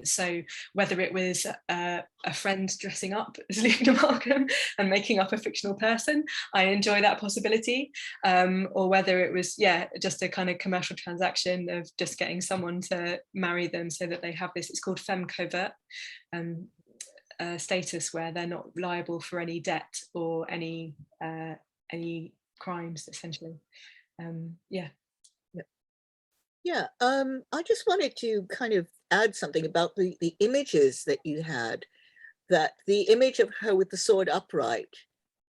So whether it was a friend dressing up as Luke Markham and making up a fictional person, I enjoy that possibility, or whether it was just a kind of commercial transaction of just getting someone to marry them so that they have this, it's called femme covert, status where they're not liable for any debt or any crimes, essentially. I just wanted to kind of add something about the images that you had, that the image of her with the sword upright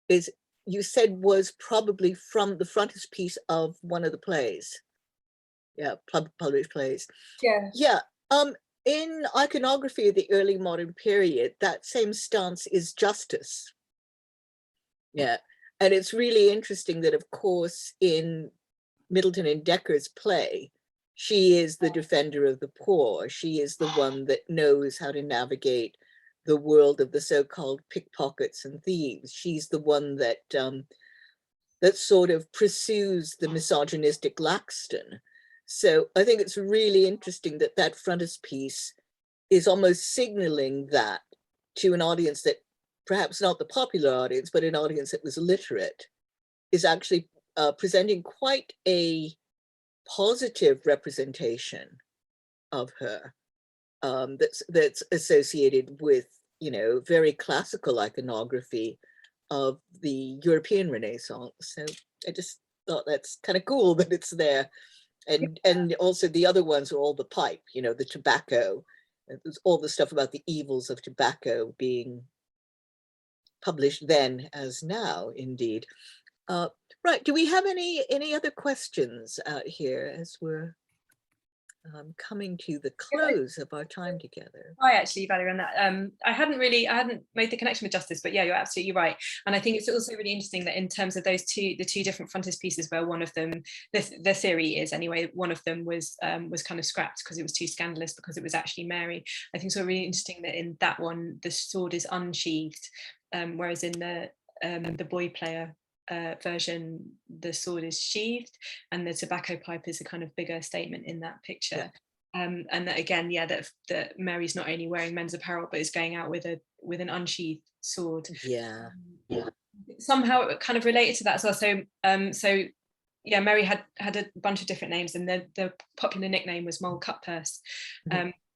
is, you said, was probably from the frontispiece of one of the plays. Yeah, published plays. Yeah. In iconography of the early modern period, that same stance is justice. Yeah, and it's really interesting that, of course, in Middleton and Decker's play, she is the defender of the poor. She is the one that knows how to navigate the world of the so-called pickpockets and thieves. She's the one that that sort of pursues the misogynistic Laxton. So I think it's really interesting that that frontispiece is almost signaling that to an audience that, perhaps not the popular audience, but an audience that was literate, is actually presenting quite a positive representation of her, that's associated with, very classical iconography of the European Renaissance. So I just thought that's kind of cool that it's there. And also the other ones are all the pipe, the tobacco. There's all the stuff about the evils of tobacco being published then as now, indeed. Right, do we have any other questions out here as we're coming to the close of our time together? Hi, actually, Valerie, on that. I hadn't made the connection with justice, but yeah, you're absolutely right. And I think it's also really interesting that in terms of the two different frontispieces, where one of them, the theory is anyway, one of them was kind of scrapped because it was too scandalous because it was actually Mary. I think it's really interesting that in that one, the sword is unsheathed, whereas in the boy player version, the sword is sheathed, and the tobacco pipe is a kind of bigger statement in that picture. And that again, yeah, that Mary's not only wearing men's apparel, but is going out with an unsheathed sword. Yeah. Somehow it kind of related to that as well. So yeah, Mary had a bunch of different names, and the popular nickname was Moll Cutpurse.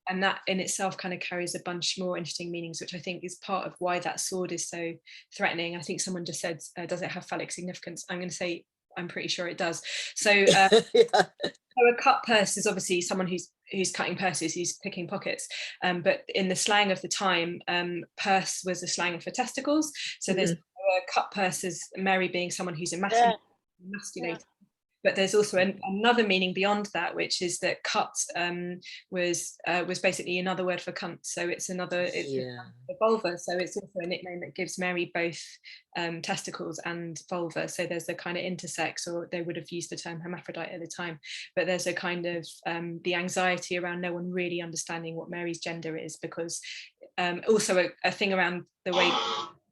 And that in itself kind of carries a bunch more interesting meanings, which I think is part of why that sword is so threatening. I think someone just said, does it have phallic significance? I'm going to say, I'm pretty sure it does. So, Yeah. so a cutpurse is obviously someone who's cutting purses, who's picking pockets. But in the slang of the time, purse was a slang for testicles. So there's a cutpurse as Mary being someone who's emasculated. But there's also another meaning beyond that, which is that cut was basically another word for cunt. So it's a vulva. So it's also a nickname that gives Mary both testicles and vulva. So there's a kind of intersex, or they would have used the term hermaphrodite at the time. But there's a kind of the anxiety around no one really understanding what Mary's gender is, because also a thing around the way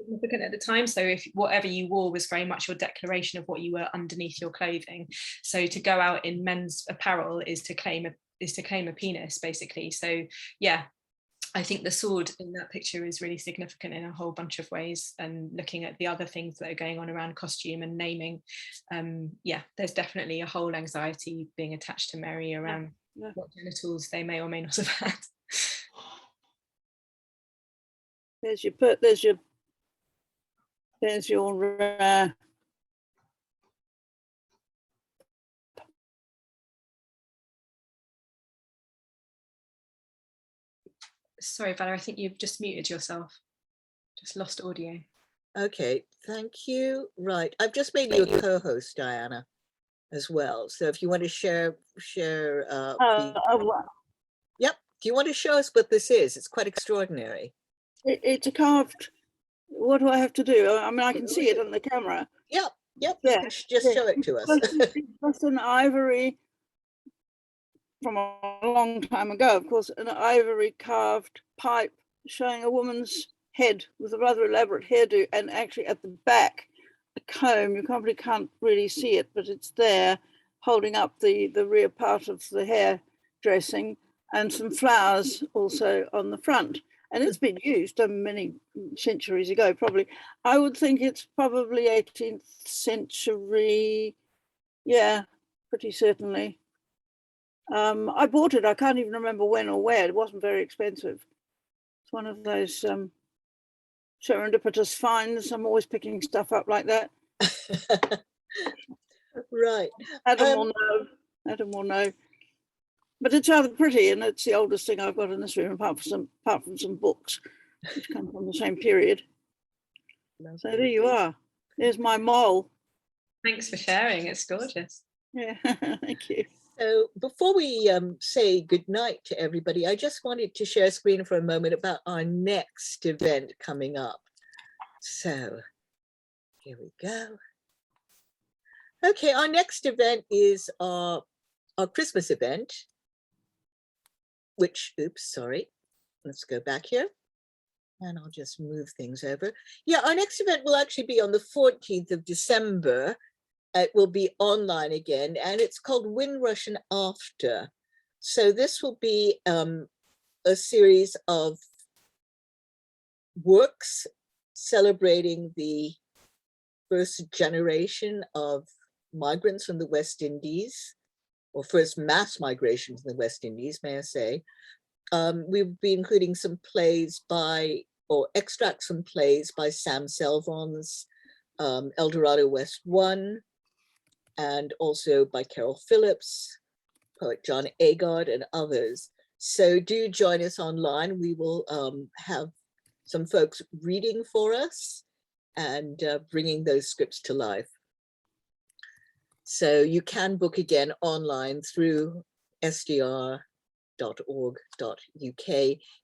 significant at the time. So if whatever you wore was very much your declaration of what you were underneath your clothing. So to go out in men's apparel is to claim a penis, basically. So yeah, I think the sword in that picture is really significant in a whole bunch of ways, and looking at the other things that are going on around costume and naming, yeah, there's definitely a whole anxiety being attached to Mary around what genitals they may or may not have had. There's your Sorry, Valerie, I think you've just muted yourself. Just lost audio. Okay, thank you. Right, I've just made you a co-host, Diana, as well. So if you want to share Yep. Do you want to show us what this is? It's quite extraordinary. It's a carved. What do I have to do? I mean, I can see it on the camera. Yep. Yeah, Just show it to us. It's an ivory from a long time ago, of course, an ivory carved pipe showing a woman's head with a rather elaborate hairdo, and actually at the back, a comb. You probably can't really see it, but it's there, holding up the rear part of the hair dressing, and some flowers also on the front. And it's been used many centuries ago, probably. I would think it's probably 18th century. Yeah, pretty certainly. I bought it. I can't even remember when or where. It wasn't very expensive. It's one of those serendipitous finds. I'm always picking stuff up like that. Right. Adam will know. But it's rather pretty, and it's the oldest thing I've got in this room, apart from some books, which come from the same period. So there you are. There's my mole. Thanks for sharing. It's gorgeous. Yeah, thank you. So before we say goodnight to everybody, I just wanted to share a screen for a moment about our next event coming up. So here we go. Okay, our next event is our Christmas event, which, oops, sorry, let's go back here. And I'll just move things over. Yeah, our next event will actually be on the 14th of December. It will be online again, and it's called Windrush and After. So this will be a series of works celebrating the first generation of migrants from the West Indies, or first mass migration from the West Indies, may I say. We'll be including some plays or extracts from plays by Sam Selvon's Eldorado West 1, and also by Carol Phillips, poet John Agard, and others. So do join us online. We will have some folks reading for us and bringing those scripts to life. So you can book again online through sdr.org.uk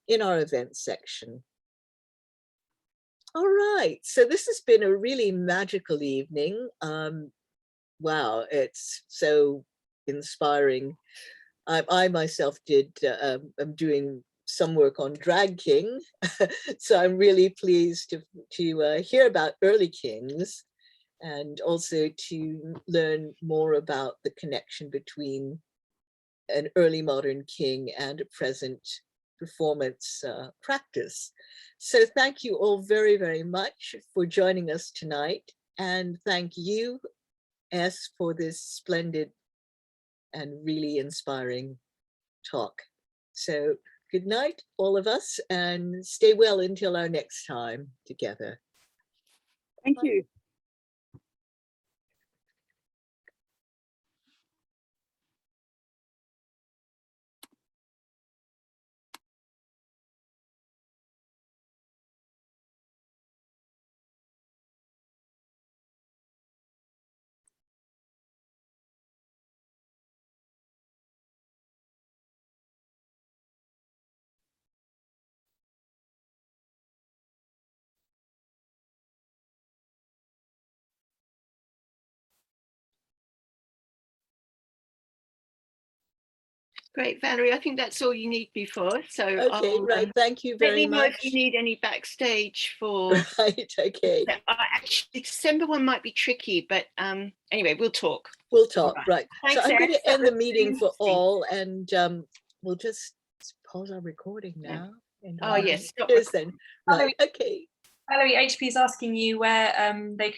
in our events section. All right, so this has been a really magical evening. Wow, it's so inspiring. I myself I'm doing some work on Drag King, so I'm really pleased to hear about early kings, and also to learn more about the connection between an early modern king and a present performance practice. So thank you all very, very much for joining us tonight. And thank you, S, for this splendid and really inspiring talk. So good night, all of us, and stay well until our next time together. Thank you. Great, Valerie. I think that's all you need before. So Okay, right. Thank you let very me know much. if you need any backstage for. Right. Okay. Actually, the December one might be tricky, but anyway, we'll talk. We'll talk. Right. Right. Thanks, So I'm going Ed. to end That the was meeting really for interesting. all, and we'll just pause our recording now. And Oh yes. Stop here's then. Right. Okay. Valerie, HP is asking you where they can